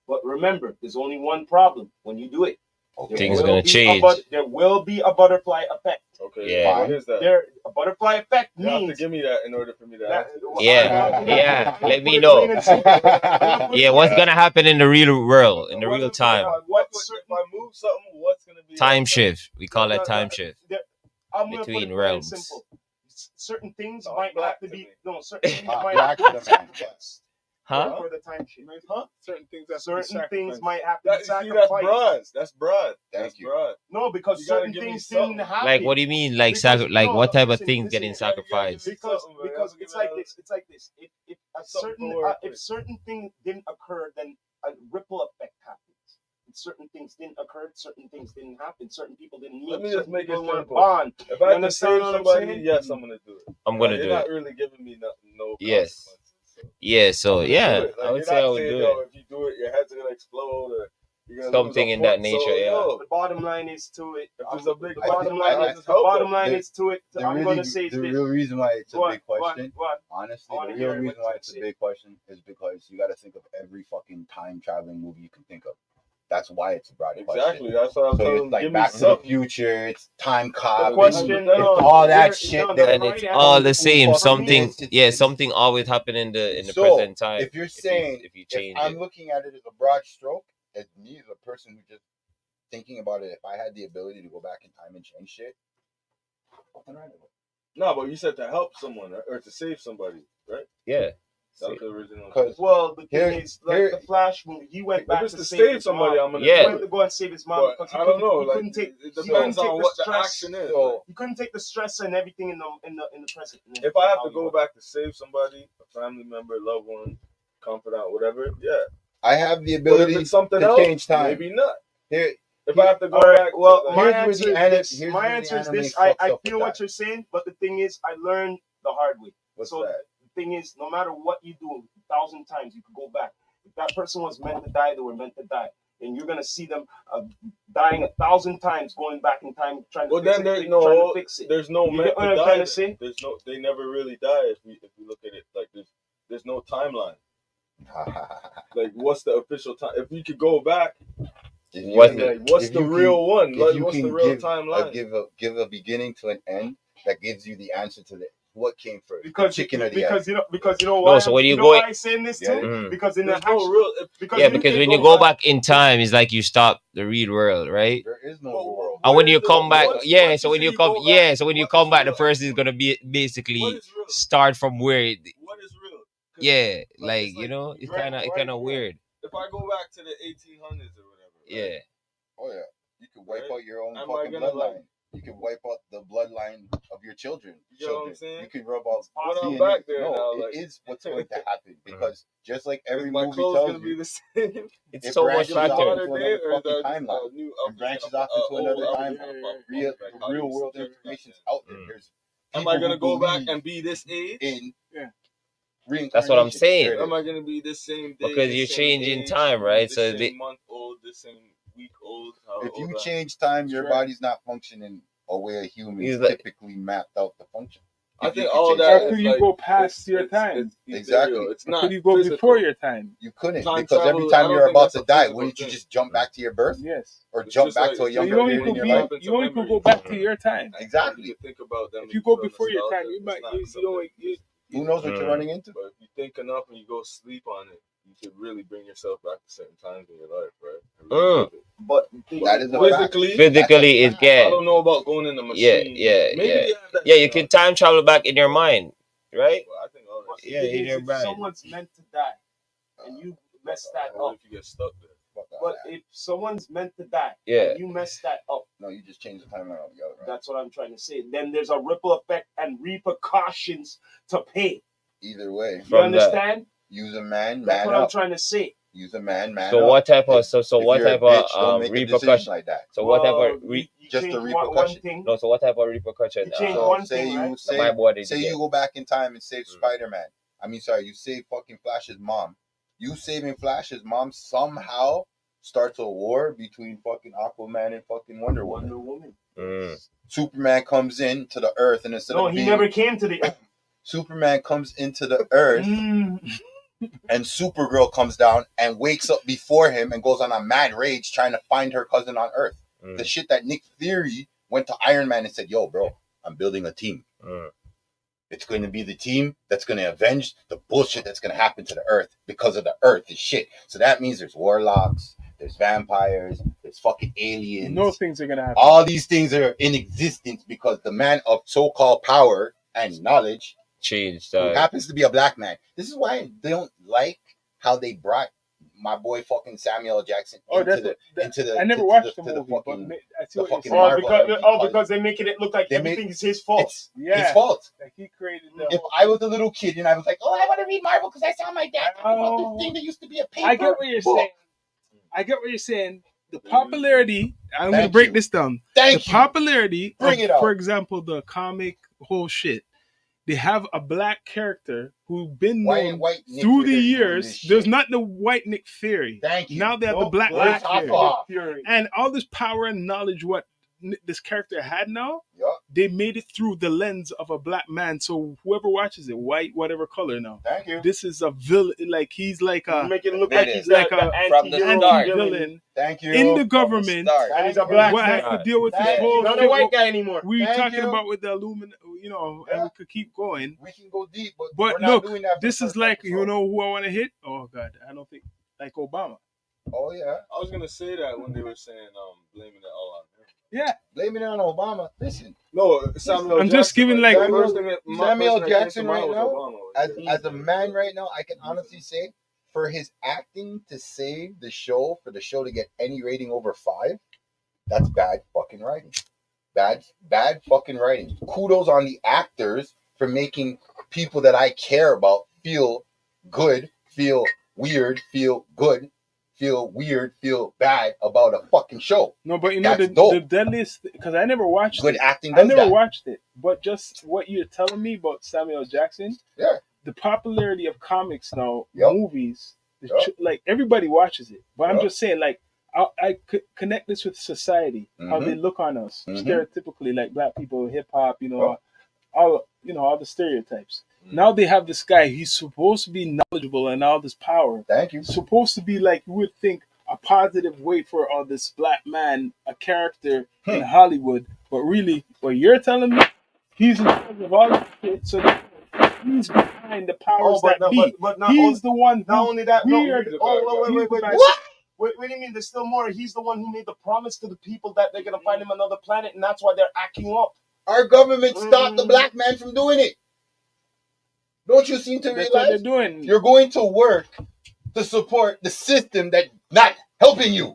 but remember, there's only one problem when you do it. Okay. Things will gonna be change. there will be a butterfly effect. Okay. Yeah. What is that? A butterfly effect You have to means give me that in order for me to that, ask. Yeah. Let me Put it know. plain and simple. Yeah, what's gonna happen in the real world, in the real time? If I move something, what's gonna be Time shift. We call that time shift. I'm gonna Between put it realms. plain and simple. Certain things Sounds might black have to to be me. no. Certain things might Black have to be to the man, sacrificed Huh? for the time shift. Certain things have to be Certain sacrificed. things might have to be That's sacrificed. broad. That's broad. Thank That's you. broad. No, because You gotta certain give me things something. didn't happen. Like, what do you mean? Like, Because- like, no, what type of listen, things listen, getting you sacrificed? Because Something, man. because Give it's me like another- this. It's like this. If a Something certain to work if with. certain thing didn't occur, then a ripple effect happens. If certain things didn't occur, certain things didn't happen. Certain people didn't meet. Let me just certain make it people weren't simple. bond. If I have to understand save what I'm somebody, saying? yes, I'm gonna do it. I'm gonna You're do not it. really giving me no Yes. consequences, so Yeah, so I'm gonna yeah, do it. Like, I would you're say I not would saying, do yo, it. if you do it, your head's gonna explode or you're gonna Something lose a in that foot. nature, So, yeah. yo, The bottom line is to it. if there's a big The I bottom think- line I- is the bottom line the- is to it. The I'm gonna say the this. real reason why it's a What? big question, What? honestly, I the wanna real hear what reason you why have it's to a say. big question is because you got to think of every fucking time traveling movie you can think of. That's why it's a broad exactly. question. That's what I'm So telling it's them. like Give me Back to the something. Future, it's time The cop, question, it's no, all that there- shit. no, that- And it's all the same. fucking Something, this, it's- yeah, something always happen in the So, present time. if you're saying, if you if change I'm it, looking at it as a broad stroke, as me as a person who just thinking about it, if I had the ability to go back in time and change shit, fucking right away. No, but you said to help someone or to save somebody, right? yeah. That was the original. 'Cause Well, the Here- thing is, like here- the Flash movie, he went If back it's to to save save his somebody, mom. I'm gonna Yeah. He do went to it. go and save his mom But because I don't know. He Like, couldn't take. it he depends couldn't take on the what the stress. action is. So, You couldn't take the stress and everything in the present. If I have to go back to save somebody, a family member, loved one, confidant, whatever, yeah. I have the But if ability it's something to else, change time. maybe not. Here, If I have to go All right, back, well, to, my here's where answer the is anime- this. here's My where the answer is anime this. fucks I up feel with what that. you're saying, but the thing is, I learned the hard way. what's So that? the thing is, no matter what you do 1,000 times, you could go back. If that person was meant to die, they were meant to die. And you're gonna see them dying 1,000 times, going back in time, trying to Well, fix then it. there's trying to fix it. there's no You meant get what to I'm die. trying to then. say? There's no, they never really die if we look at it like there's no timeline. Like, what's the official time? If we could go back, What- like, what's if the you real can- one? if Like, you what's the can real give timeline? give a beginning to an end that gives you the answer to the what came first, Because the chicken or the egg. because you know No, why. so when you you know go- why I'm saying this Yeah. too? Mhm. Because in There's the no actual, real. because Yeah, you because can when you go back in time, it's like you stop the real world, right? There is no Well, world. And when you What come is back, what- yeah. what So you when say you you come, go back, yeah. So when you what come is back, the real? person is gonna be What basically is real? start from where, What is real? 'Cause, yeah. Like it's you know, it's right, kind of right, yeah. weird. If I go back to the 1800s or whatever, right? Yeah. Oh yeah, you can wipe Right? out your own Am I fucking gonna, bloodline. like- You can wipe out the bloodline of your children. You know what I'm saying? You can rub out. When I'm DNA. back there No, now, it like- is what's going to happen because just like Is every my movie clothes tells gonna be you, the same? It's it so much branches off factors. into another fucking timeline. New It branches off into another timeline. Real world information's out there. There's Am I people gonna who go back believe and be this age? in Yeah. reincarnation. That's what I'm saying. There it Am I is. gonna be this same day? Because this you're same changing age, time, right? This So same month old, this same week old. How If you old I am. change time, your Right. body's not functioning a way a human He's like- typically mapped out to function. I If you think could all change that Or time, could is you like, go past your it's time? Exactly. ethereal. It's Or not could you go physical. before your time? you couldn't Time because every travel, I time don't you're think about that's to a die, physical wouldn't you thing. just jump back to your birth Yes. or It's jump just back like- to a So So younger you only period in could your be, life? you only could go back to your time. Exactly. You think about them. If you go feel before your nostalgia, time, you it's might not you something- don't you, Who knows what you're running into? But if you think enough and you go sleep on it, you could really bring yourself back to certain times in your life, right? And relive it. But that is a Physically, fact. Physically, it I can. don't know about going in the Yeah, machine. yeah, Maybe yeah. they have that Yeah, you thing can time travel back in your mind, right? But I think all that shit. Yeah, The thing in is, your if mind. someone's meant to die and you mess that What up, if you get stuck there? Fuck all but that. if someone's meant to die Yeah. and you mess that up, No, you just change the timeline altogether. Right? that's what I'm trying to say. Then there's a ripple effect and repercussions to pay. Either way, You From that. understand? use a man, That's man what I'm up. trying to say. Use a man, man So up. what type of If- if what you're a type bitch, don't of make a decision repercussion? like that. So what type Well, of you just change the one repercussion. thing. no? So what type of repercussion? You change So one say thing, you right? my say boy did say you you get? go back in time and save Spider-Man. I mean, sorry, you save fucking Flash's mom. You saving Flash's mom somehow starts a war between fucking Aquaman and fucking Wonder Woman. Wonder Woman. Superman comes into the Earth and instead No, of he being never came to the earth. Superman comes into the Earth and Supergirl comes down and wakes up before him and goes on a mad rage trying to find her cousin on Earth. The shit that Nick Fury went to Iron Man and said, "Yo, bro, I'm building a team. It's going to be the team that's going to avenge the bullshit that's going to happen to the Earth because of the Earth is shit." So that means there's warlocks, there's vampires, there's fucking aliens. no things are gonna happen. All these things are in existence because the man of so-called power and knowledge, Changed. who happens to be a black man. This is why I don't like how they brought my boy fucking Samuel Jackson Oh, into that's the I never to watched the the movie, but fucking I see the what you're fucking saying. Marvel. Because they're making it look like They made- everything is his fault. It's Yeah, his fault. like he created the. If I was a little kid and I was like, "Oh, I want to read Marvel because I saw my dad talk about this thing that used to be a paper." I get what you're book." saying. I get what you're saying. The popularity. I'm gonna Thank break you. this down. Thank The you. popularity Bring of, it out. for example, the comic whole shit. They have a black character who's been Why known ain't white Nick through the Fury doing years. this shit? There's not the white Nick Fury. Thank you. Now they have No, the black black Nick Fury. off. Fury. And all this power and knowledge what this character had now, Yup. they made it through the lens of a black man. So whoever watches it, white, whatever color now, Thank you. this is a villain. Like he's like You a make it look Made like it. he's Like the a- from the anti-hero start. villain Thank you. in the government. And he's a black What man. has to deal with this Thank whole you. Not a shit white what guy anymore. we Thank talking you. about with the aluminum, and we could keep going. We can go deep, but But we're not look, doing that. For this the is first like, episode. you know who I want to hit? Oh God, I don't think like Obama. Oh yeah. I was gonna say that when they were saying blaming it all on him. Yeah, Blaming it on Obama. Listen, No, Samuel. I'm just Jackson, giving, like, like- the first thing that- my Samuel first thing that came Jackson to mind right was now, Obama. as a man right now, I can honestly say for his acting to save the show, for the show to get any rating over 5, that's bad fucking writing. Bad fucking writing. Kudos on the actors for making people that I care about feel good, feel weird, feel good, feel weird, feel bad about a fucking show. no, but you know That's the dope. deadliest because I never watched Good it. acting I does never that. watched it, but just what you're telling me about Samuel Jackson, Yeah. the popularity of comics now, Yup. movies, Yup. like everybody watches it. But I'm Yup. just saying, like, I could connect this with society, how they look on us, Mhm. stereotypically, like black people, hip hop, Yup. all the stereotypes. Now they have this guy. He's supposed to be knowledgeable and all this power. Thank you. Supposed to be like you would think a positive way for this black man, a character in Hollywood. But really, what you're telling me, he's in charge of all this shit. So he's behind the powers that be. But not He's the one. not only that. we No, are. wait, He's wait. the bad- What do you mean? There's still more. He's the one who made the promise to the people that they're gonna find him another planet, and that's why they're acting up. Our government stopped the black man from doing it. Don't you seem to That's what they're realize? doing. You're going to work to support the system that's not helping you.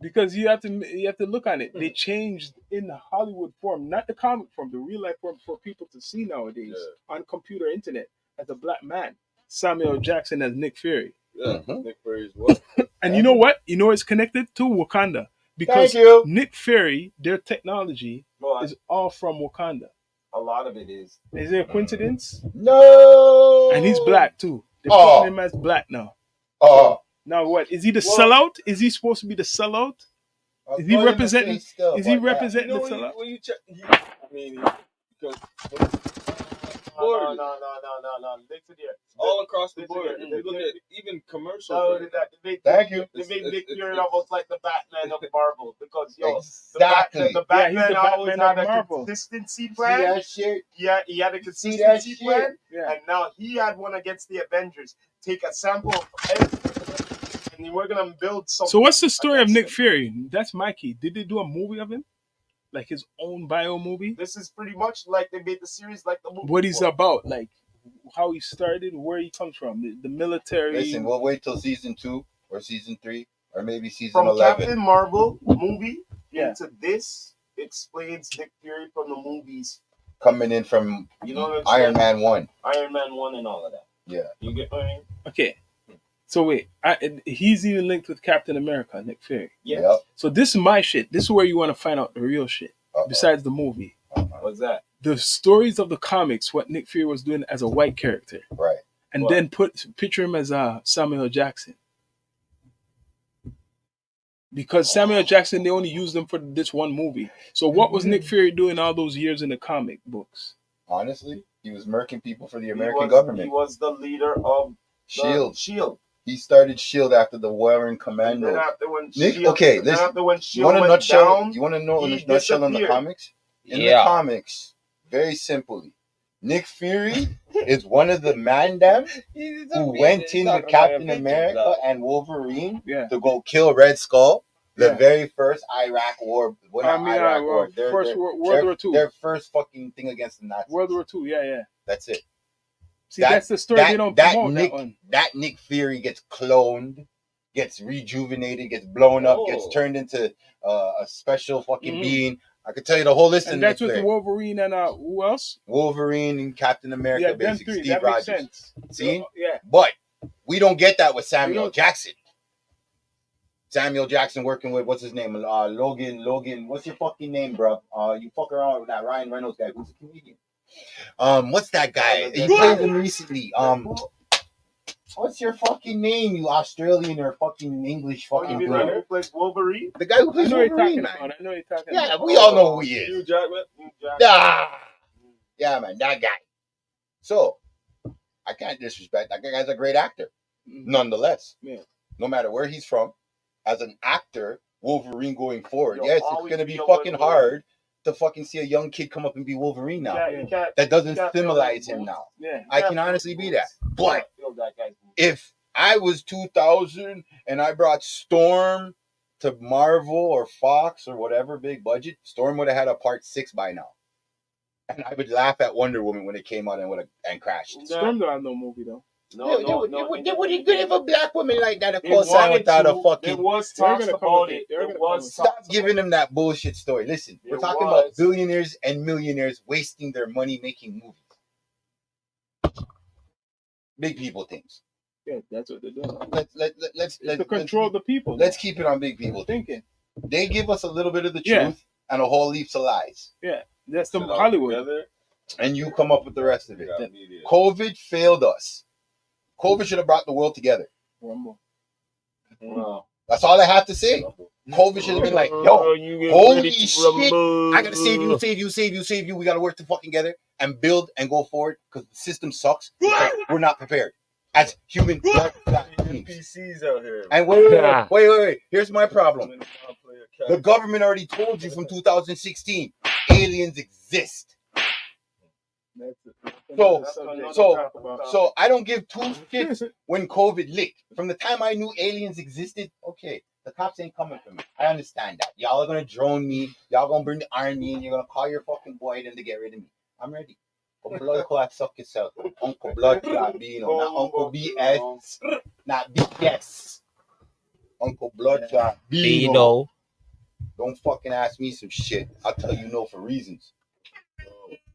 Because you have to look on it. They changed in the Hollywood form, not the comic form, the real life form for people to see nowadays on computer internet as a black man. Samuel Jackson as Nick Fury. Yeah, Nick Fury's what? And you know what? You know it's connected to Wakanda because Thank you. Nick Fury, their technology is all from Wakanda. A lot of it is. Is there a coincidence? No. And he's black too. They're Oh. putting him as black now. Oh. Now what? Is he the sellout? Is he supposed to be the sellout? Is he representing? Is he representing the sellout? When you check, I mean, because No. Listen here. all across the Listen board, here. if you look at even commercials, No, Thank you. They made Nick Fury almost like the Batman of Marvel because Exactly. the Batman the always Batman had of a Marvel. consistency See plan. that shit? Yeah, he had a See that consistency shit? plan, Yeah. and now he had one against the Avengers. Take a sample of everything, and we're gonna build something. So what's the story of against Nick him. Fury? That's my key. Did they do a movie of him? Like his own bio movie? This is pretty much like they made the series like the movie. What he's before. about, like how he started, where he comes from, the military. Listen, we'll wait till season 2 or season 3 or maybe season From 11. Captain Marvel movie Yeah. into this explains Nick Fury from the movies. Coming in from You know what I'm Iron saying? Man 1. Iron Man 1 and all of that. Yeah. You get what I mean? Okay. So wait, he's even linked with Captain America, Nick Fury. Yes. Yep. So this is my shit. This is where you want to find out the real shit. Uh-oh. Besides the movie, What's that? the stories of the comics, what Nick Fury was doing as a white character, Right. and What? then picture him as Samuel Jackson. Because Samuel Jackson, they only used him for this one movie. So what was Nick Fury doing all those years in the comic books? Honestly, he was murking people for the He American was- government. He was the leader of Shield. Shield. He started Shield after the Warring And Commandos. then after when Nick, Shield, okay, then listen. after when You Shield want a went nutshell? down, You want to know he a nutshell on the disappeared. comics? In the Yeah. comics, very simply, Nick Fury is one of the man them who went in with Captain America and Wolverine Yeah. to go kill Red Skull. The Yeah. very first Iraq war. Well, not Iraq war. First World War II. Their first fucking thing against the Nazis. World War II, yeah. That's it. See, that's the story they don't promote, that one. That Nick Fury gets cloned, gets rejuvenated, gets blown up, gets turned into a special fucking being. I could tell you the whole list. And that's with Wolverine and who else? Wolverine and Captain America, Yeah, them basically. three. Steve That Rogers. makes sense. See? Yeah. But we don't get that with Samuel don't. Jackson. Samuel Jackson working with, what's his name? Logan. What's your fucking name, bro? You fuck around with that Ryan Reynolds guy who's a comedian. What's that guy? He played him recently. What's your fucking name, you Australian or fucking English fucking You dude? know who plays Wolverine? The guy who I plays know you're Wolverine, talking man. about. I know you're talking Yeah, about. we all know who he is. Hugh Jackman. Ah, yeah, man, that guy. So, I can't disrespect that guy's a great actor. Nonetheless, Yeah. no matter where he's from, as an actor, Wolverine going forward, You'll yes, it's always gonna be be a fucking Wolverine. hard to fucking see a young kid come up and be Wolverine now. You can't- That doesn't you can't feel symbolize that him moves. now. Yeah. I can honestly be that. But You can't feel that guy's moves. if I was 2000 and I brought Storm to Marvel or Fox or whatever big budget, Storm would have had a part 6 by now. And I would laugh at Wonder Woman when it came out and crashed. Storm don't have no movie though. No. They wouldn't give a black woman like that a They call sign wanted without a to. fucking. There was They're talks gonna come about with it. it. They're There gonna was Stop talks giving them that bullshit story. Listen, we're It talking was. about billionaires and millionaires wasting their money making movies. Big people things. Yeah, that's what they're doing. Let's To control the people. let's keep it on big people. thinking. They give us a little bit of the Yeah. truth and a whole heap of lies, That's the Sit all Hollywood. together. and you come up with the rest of it. Yeah, media. COVID failed us. COVID should have brought the world together. Rumble. Wow. That's all I have to say. COVID should have been like, yo, holy shit, I gotta save you. We gotta work together and build and go forward because the system sucks. Because we're not prepared as human beings. NPCs out here. And wait. Here's my problem. The government already told you from 2016 aliens exist. So I don't give two shits when COVID licked. From the time I knew aliens existed, okay, the cops ain't coming for me. I understand that. Y'all are gonna drone me. Y'all gonna bring the army, and you're gonna call your fucking boy then to get rid of me. I'm ready. Uncle Blood Clot, suck yourself. Uncle Blood Clot, not Uncle BS, not BS. Uncle Bloodshot, Bino. Bino. Don't fucking ask me some shit. I'll tell you no for reasons.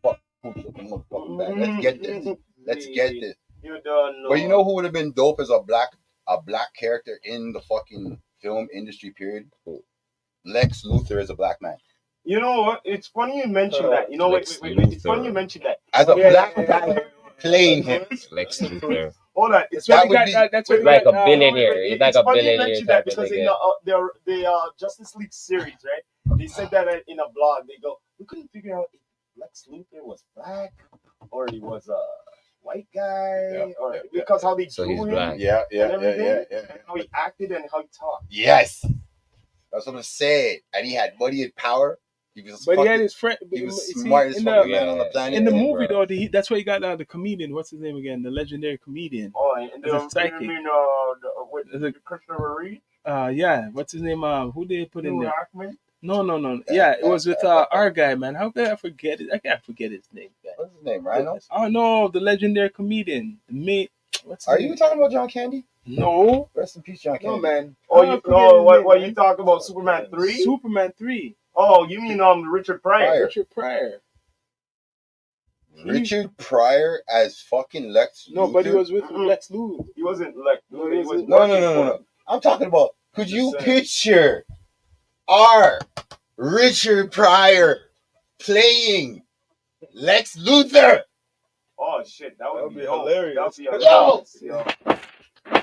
Fuck, put the motherfucking back. Let's get this. Let's get this. You don't know. But you know who would have been dope as a black character in the fucking film industry period? Lex Luthor as a black man. You know what? It's funny you mentioned that. You know, wait. It's funny you mentioned that. As a black guy playing him. Lex Luthor. Hold on. That's That what would we be- got. That's what we Like a got. billionaire. He's like It's a funny you billionaire mentioned that type of because in nigga. the Justice League series, right? They said that in a blog. They go, we couldn't figure out if Lex Luthor was black or he was a white guy, because how they So drew he's him, black. and everything, and how he acted and how he talked. Yes. That's what I'm saying. And he had money and power. He was But he had his friend. he was see, smart as in fucking the man on the planet. in the Yeah, movie bro. though, that's why you got the comedian. What's his name again? The legendary comedian. Oh, and As a psychic. you mean As a- with Christopher Reeve, Yeah. What's his name? Who did they put in Hugh there? Jackman? No. Yeah, it was with our guy, man. How could I forget it? I can't forget his name. Man. What's his name? Rhino? Oh no, the legendary comedian. The mate. What's his Are name? you talking about John Candy? No. Rest in peace, John Candy. No, man. Oh, Oh, I you forget his name, what man. you talking about? Superman 3? Superman 3. Oh, you mean Richard Pryor? Richard Pryor. Richard Pryor as fucking Lex No, but he Luthor? was with Lex Luthor. He wasn't like No, he was No. I'm talking about, could you Just saying. picture our Richard Pryor playing Lex Luthor? Oh shit, that would be hilarious. That would be Yo! hilarious. Yo.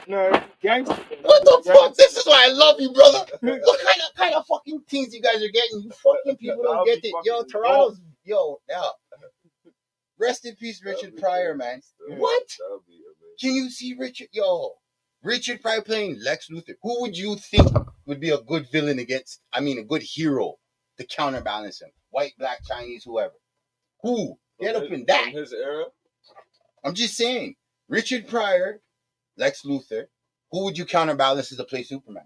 No, gangster. What the fuck? This is why I love you, brother. What kind of fucking things you guys are getting? You fucking people don't get it. Yo, Toronto's, now. Rest in peace, Richard Pryor, man. What? That'd be amazing. Can you see Richard Pryor playing Lex Luthor? Who would you think would be a good villain against, a good hero to counterbalance him? White, black, Chinese, whoever. Who? Get up in that. From his era? I'm just saying. Richard Pryor, Lex Luthor. Who would you counterbalance to play Superman?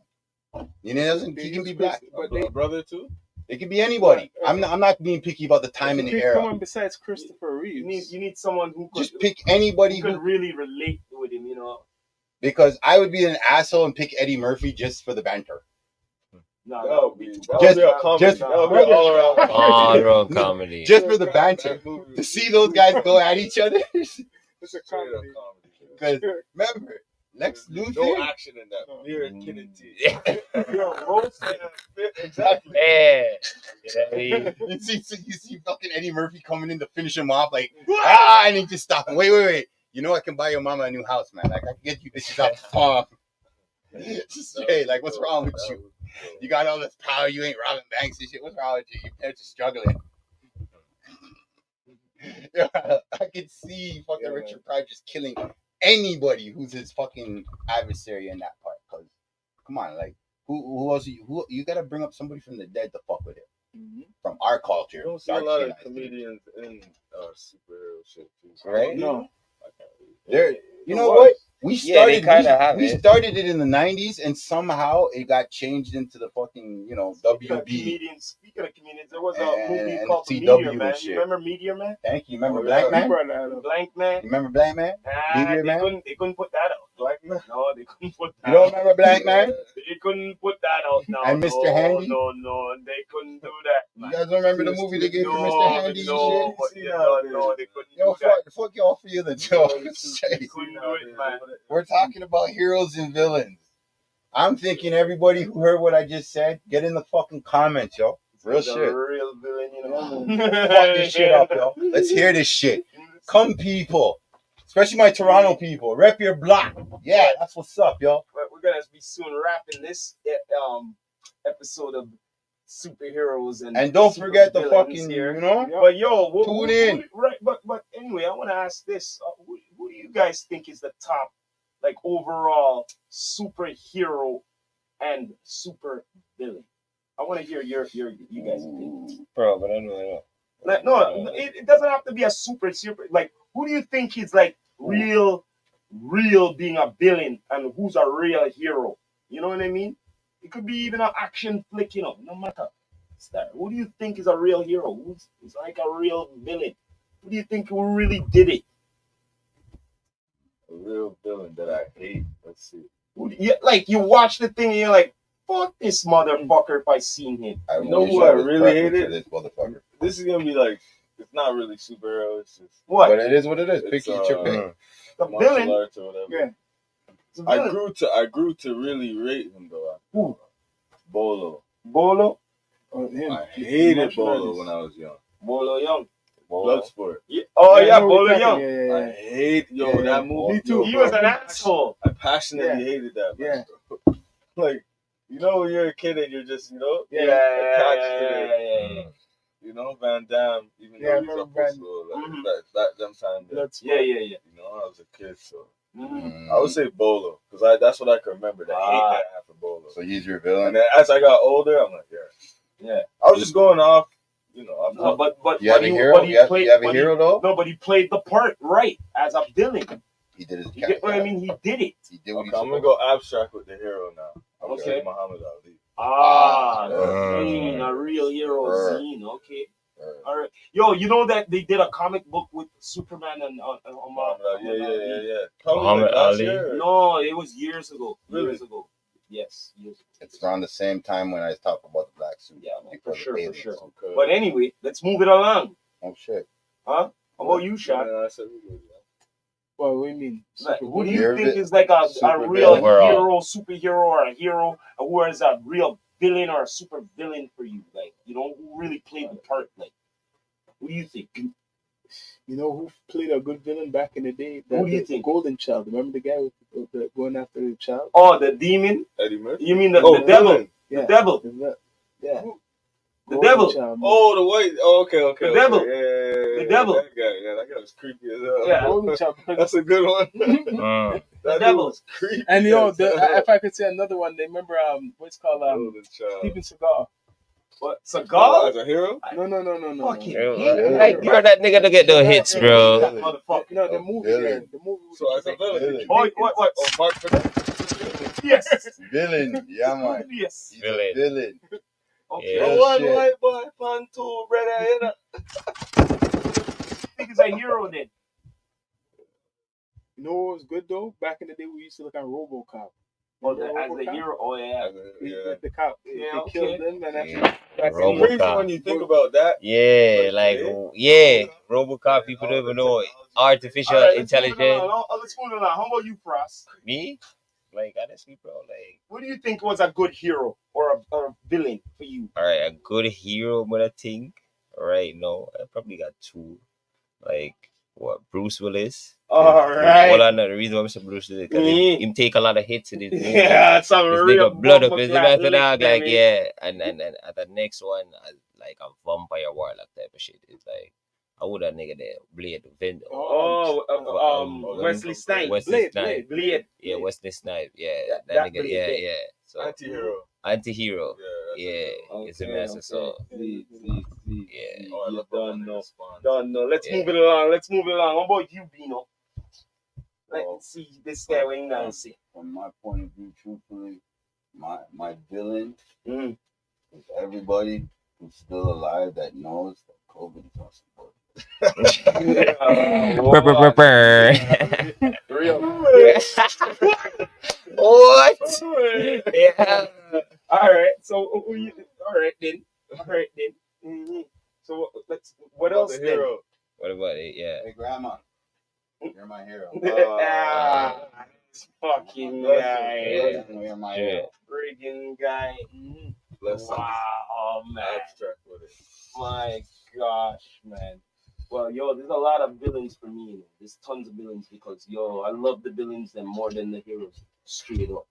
You know, he can be black. But A brother too? It could be anybody. I'm not being picky about the time and the era. Someone besides Christopher Reeves. You need someone who could Just pick anybody who could really relate with him, you know. because I would be an asshole and pick Eddie Murphy just for the banter. No, That that would would be be too a comedy. just- That would be all around All around comedy. Just for the banter. To see those guys go at each other. It's a straight up comedy. comedy. Because remember, Lex No Luthor. action in that. Mere Kennedy. You're roasting. Exactly. Yeah. You know what I mean? You see fucking Eddie Murphy coming in to finish him off like, I need to stop him. Wait. You know I can buy your mama a new house, man. Like I can get you bitches out the farm. Straight, like what's wrong with you? You got all this power, you ain't robbing banks and shit. What's wrong with you? Your parents are struggling. Yeah, I could see fucking Richard Pryor just killing anybody who's his fucking adversary in that part. Cause come on, like who else? You gotta bring up somebody from the dead to fuck with it. From our culture. You don't see a dark lot shit, of comedians in superhero shit too. Right? No. There, you know What? what? We Yeah, they started. kinda have we it. started it in the '90s, and somehow it got changed into the fucking, Speaking of WB. comedians, there was a And movie called The CW Meteor and Man. shit. You remember Meteor Man? Thank you. Remember Oh, Black yeah. Man? Blank Man? You remember Black Man? Meteor Man? They couldn't put that out. Black Man? No, they couldn't put that You don't out. remember Black Man? They couldn't put that out now. And Mr. Handy? No, they couldn't do that. You guys don't remember the movie they gave to Mr. Handy No, and but shit? no, they couldn't Yo, do that. fuck y'all feelings, yo. They Straight. couldn't do it, man. We're talking about heroes and villains. I'm thinking everybody who heard what I just said, get in the fucking comments, yo. Real The shit. real villain, you know. Fuck this shit up, yo. Let's hear this shit. Come, people. Especially my Toronto people. Rep your block. Yeah, that's what's up, yo. But we're gonna be soon wrapping this episode of superheroes And don't forget the supervillains fucking, here. you know? But yo, Tune in. Right, but anyway, I want to ask this: who do you guys think is the top, like overall superhero and super villain? I want to hear your you guys' opinion. Bro, but I don't know. Like, no, it doesn't have to be a super. Like, who do you think is like real being a villain, and who's a real hero? You know what I mean? It could be even an action flick, no matter. Who do you think is a real hero? Who's like a real villain? Who do you think who really did it? A real villain that I hate. Let's see. Like you watch the thing and you're like, fuck this motherfucker if I seen him. I You know wish who I was really perfect hated? for this motherfucker. This is gonna be like, it's not really superhero. It's just What? But it is what it is. It's, Pick your pick. The martial villain? arts or whatever. Yeah. It's a I villain. grew to really rate him though. Who? Bolo. Bolo? Him. I hated Martial Bolo artist. when I was young. Bolo Young. Bloodsport. Yeah. Oh I yeah, know what Bolo you're Young. talking- Yeah, I yeah, hate Yeah, that movie. Me too. He was an asshole. I passionately Yeah. hated that. Man. Yeah. Like, you know, when you're a kid and you're just, Yeah, attached to it. yeah. You know, Van Damme, even Yeah, I though he's remember up Van- so like Mhm. that them time. That's Yeah. You know, I was a kid, so Mhm. I would say Bolo because that's what I can remember. The hate Ah. that I had for Bolo. So he's your And villain. then as I got older, I'm like, Yeah. I was just going off, No, but You have but a he- hero? but he You have played- a but he- hero though? No, but he played the part right as a villain. He did his You get what I mean? He did it. He did what Okay, he I'm gonna supposed go abstract with the hero now. I'm gonna Okay. say Muhammad Ali. A real hero Sure. scene. Okay. to. All right. Yo, you know that they did a comic book with Superman and Muhammad Ali. Ali? Yeah. Probably Muhammad last Ali. year, or- No, it was years ago. Really? Years ago. Yes, years ago. It's around the same time when I talk about the black suit. Yeah, before for the sure, aliens. Okay. But anyway, let's move it along. Oh shit. How about you, Shaq? Yeah, I said we good, yeah. What do you mean? Like, who do You're you think vi- is like a super real villain. Overall. hero, superhero, or a hero, who is a real villain or a super villain for you? Like, you know, who really played the part? Like, who do you think? You know who played a good villain back in the day? Who do you the think? Golden Child. Remember the guy with the going after the child? Oh, the demon? Eddie Murphy. You mean the Oh, devil? villain. Yeah. The devil. Yeah. The Golden devil. Child, man. Oh, the white. Oh, okay. The okay. devil. Yeah. The devil. That guy was creepy as hell. Yeah. Golden Child. That's a good one. Mm. The That devil. was creepy. And you know, as hell. if I could say another one, they remember what's called Golden Child. Steven Seagal. What? Oh, Seagal? as a hero? No. Fucking Yo, hate like, bro, that nigga don't get no hits, that bro. motherfucker. No, the movie. Villain. Yeah, the movie. So as a villain. Villain. Oh, what? Oh, Mark Fidel. Yes. Villain. Yeah, man. Yes. He's Villain. a villain. Okay. Yeah. Oh, one shit. white boy, fan two, red eye. I think he's a hero then. You know what was good though? Back in the day, we used to look at RoboCop. Oh, Remember as a RoboCop? hero. Oh, yeah. Yeah. The cop. Yeah, they okay. killed them, and Yeah. back in the RoboCop. Crazy when you think about that. Yeah, like, yeah, RoboCop, people don't even know artificial All right, let's move it intelligence. along. Let's move it along. How about you, Frost? Me? Like, honestly, bro, like, What do you think was a good hero or a villain for you? all right, a good hero, but I think, right, no, I probably got two. Like, what, Bruce Willis? All right. Well, I know the reason why I'm saying Bruce Willis, because him take a lot of hits in this movie. Yeah, some This real nigga blood up his bumper mouth clap and dog, lick, like, man. yeah. And at the next one, like a vampire warlock type of shit. It's like, I would have nigga there, Blade, Vin. Wesley Snipes. Wesley Snipes. Blade. Yeah, Wesley Snipes. Yeah, That that nigga, Blade, yeah, yeah. yeah. So, Anti-hero. anti-hero. Yeah. Yeah, it's a mess. So, See. yeah. Oh, I You love done know. Spawn. Done know. Let's Yeah. move it along. How about you, Bino? Let's see this guy what he now say. From my point of view, truthfully, my villain Mm. is everybody who's still alive that knows that COVID is not supported. Real. What? Yeah. All right. So all right then. Mhm. So what else The then? hero. What about it? Yeah. Hey, Grandma, you're my hero. This fucking Bless guy. Yeah. You're my Yeah. hero. Friggin' guy. Mhm. Bless him. Wow, man. Abstract with it. My gosh, man. Well, yo, there's a lot of villains for me. You know. There's tons of villains because, yo, I love the villains and more than the heroes. Straight up.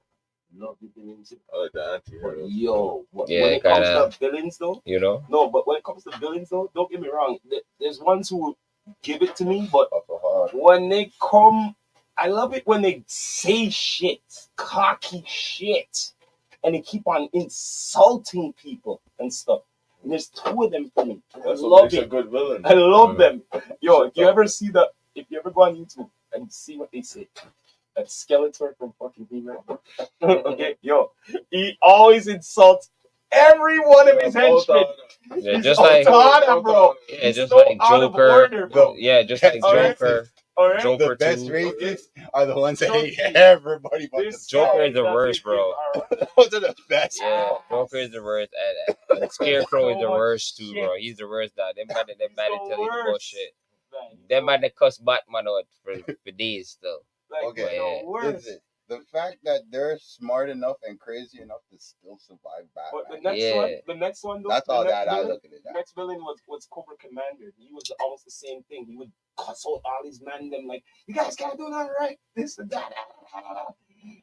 Love the villains. I like the But, anti-hero. yo, Yeah, when it comes kinda. to villains, though, You know? no, but when it comes to villains, though, don't get me wrong. There's ones who give it to me, but Up the heart. when they come, I love it when they say shit, cocky shit, and they keep on insulting people and stuff. And there's two of them for me. I That's what love makes a it. good villain. I love them. Yo, if you ever go on YouTube and see what they say, that Skeletor from fucking He-Man. Okay, yo, he always insults every one of his henchmen. Yeah, He's just so like Tana, bro. yeah, He's just so like out of Joker. order, bro. Yeah, just like Alright. Joker. All right. Joker The best too. racists are the ones that hate Trust me. everybody but This Joker guy is the doesn't worst, give bro. a Those are the best. Yeah, Joker is the worst, and Scarecrow is the So much worst too, shit. bro. He's the worst. That them man, He's tell the you the worst. bullshit. Man, Them man, they cuss Batman out for days still. like, Okay, yeah. the worst. Listen, the fact that they're smart enough and crazy enough to still survive But the Batman. next one, though, That's the all next that I villain, look at it the as. next villain was Cobra Commander. He was almost the same thing. He would cuss out all these men, them like, you guys can't do that, right? This and that.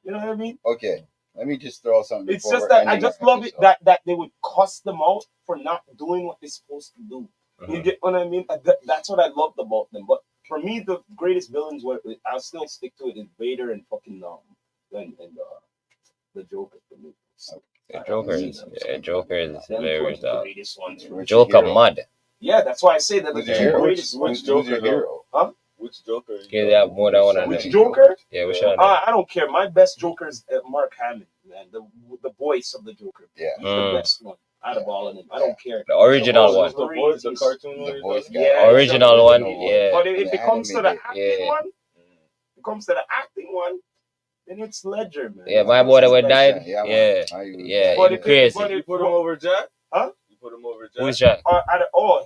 You know what I mean? Okay, let me just throw something. It's before just we're that I ending just our love it episode. that they would cuss them out for not doing what they're supposed to do. You get what I mean? That's what I loved about them. But for me, the greatest villains were, I'll still stick to it, is Vader and fucking the Joker for me. Joker is Them very two are the greatest ones for me. Who's your Joker hero? mud. Yeah, that's why I say that the Who's your two hero? greatest Which ones. Who's your Joker, hero? Which Joker? Okay, they have more than one of Which them. Joker? Yeah, which one? I don't care. My best Joker is Mark Hamill, man. The voice of the Joker. Yeah. He's the best one out of all of them. I don't care. The original The one. The voice, the cartoon The one. voice guy. Yeah, Original the one, voice. yeah. But if it comes to the animated. acting Yeah. one, it comes to the acting one, then it's Ledger, man. Yeah, my boy that went died. Yeah, man. Yeah, Yeah. yeah, But he if crazy. but You if put him over Jack? Huh? You put him over Jack? Who's that?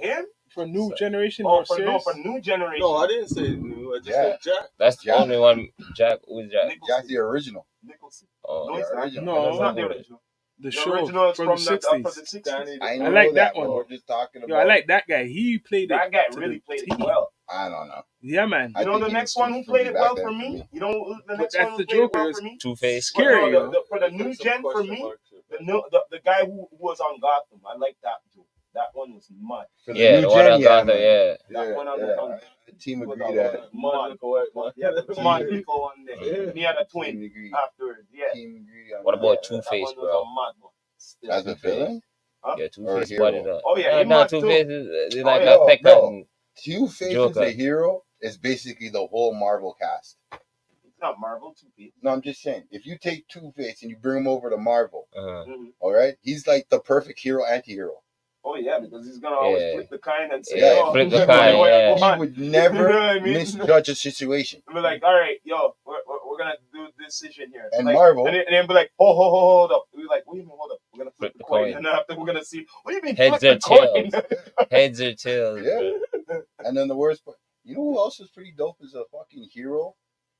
Him? For new generation, Oh, more for serious. new generation. No, I didn't say new. I just Yeah. said Jack. That's the Jack. only one. Jack, who's Jack? Jack's the original. Nicholson. Oh, No, it's The not. original. No. It's not the original. The The show original is from from the from the 60s. 60s. I I know like that that one. We're just talking about. Yo, I like that guy. He played That it. guy to really the played T. it well. I don't know. Yeah, man. I You know think the he next was one who too played it back well then for me? You know the But next that's one who the played it Joker. well It's for me? Two-Face. Scary, No, yo. for the new gen for me, the guy who was on Gotham. I like that dude. That one was mud. For the Yeah, new the one gen, on Gotham, man. yeah. That one on yeah. the The team was agreed on that. mud. Yeah, the Team mud agreed. people on there. He had a twin Team agreed. afterwards. Yeah. Team agreed on What that. about That Two-Face, one was bro? a mud one. Still. As a villain? Yeah, Or Two-Face hero? bodied up. Oh, yeah, he no, mad too. Two-Face is Oh, like yeah. a second Bro. Two-Face Joker. as a hero is basically the whole Marvel cast. It's not Marvel, Two-Face. No, I'm just saying, if you take Two-Face and you bring him over to Marvel, Mhm. all right, he's like the perfect hero, anti-hero. Oh yeah, because he's gonna always Yeah. flip the kind and say, Yeah, "Oh, flip the you kind, know what, yeah. go on." He would never You know what I mean? misjudge a situation. And be like, all right, yo, we're gonna do this decision here. And like, Marvel- and then be like, hold up. We're like, what do you mean, hold up? We're gonna flip the coin. coin. And then after we're gonna see, what do you mean, Heads flip or the coin? Heads or tails, Yeah. bro. And then the worst part, you know who else is pretty dope as a fucking hero?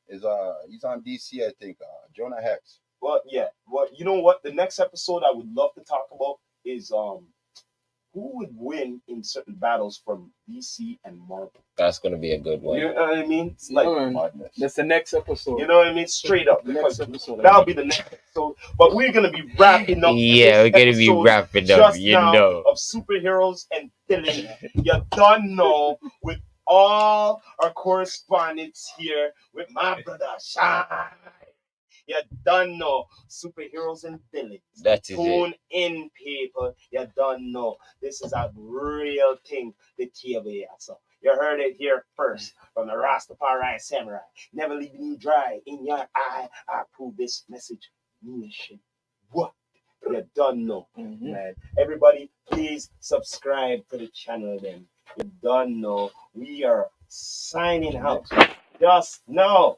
Is he's on DC, I think. Jonah Hex. Well, yeah. Well, you know what? The next episode I would love to talk about is who would win in certain battles from DC and Marvel. That's gonna be a good one. You know what I mean? It's Yeah, like, man. Madness. That's the next episode. you know what I mean? Straight up. The Because next episode. that'll be the next episode. But we're gonna be wrapping up. Yeah, we're this gonna be episode wrapping up, just you now know. of superheroes and villains. You done know with all our correspondents here with my brother Shawn. You done know superheroes and villains. That is it. Tune in, people. You done know this is a real thing. The TV, so you heard it here first from the Rastafari Samurai. Never leaving you dry in your eye. I approve this message. Nation. What? You done know, man. Everybody, please subscribe to the channel. Then you done know we are signing out. Just know.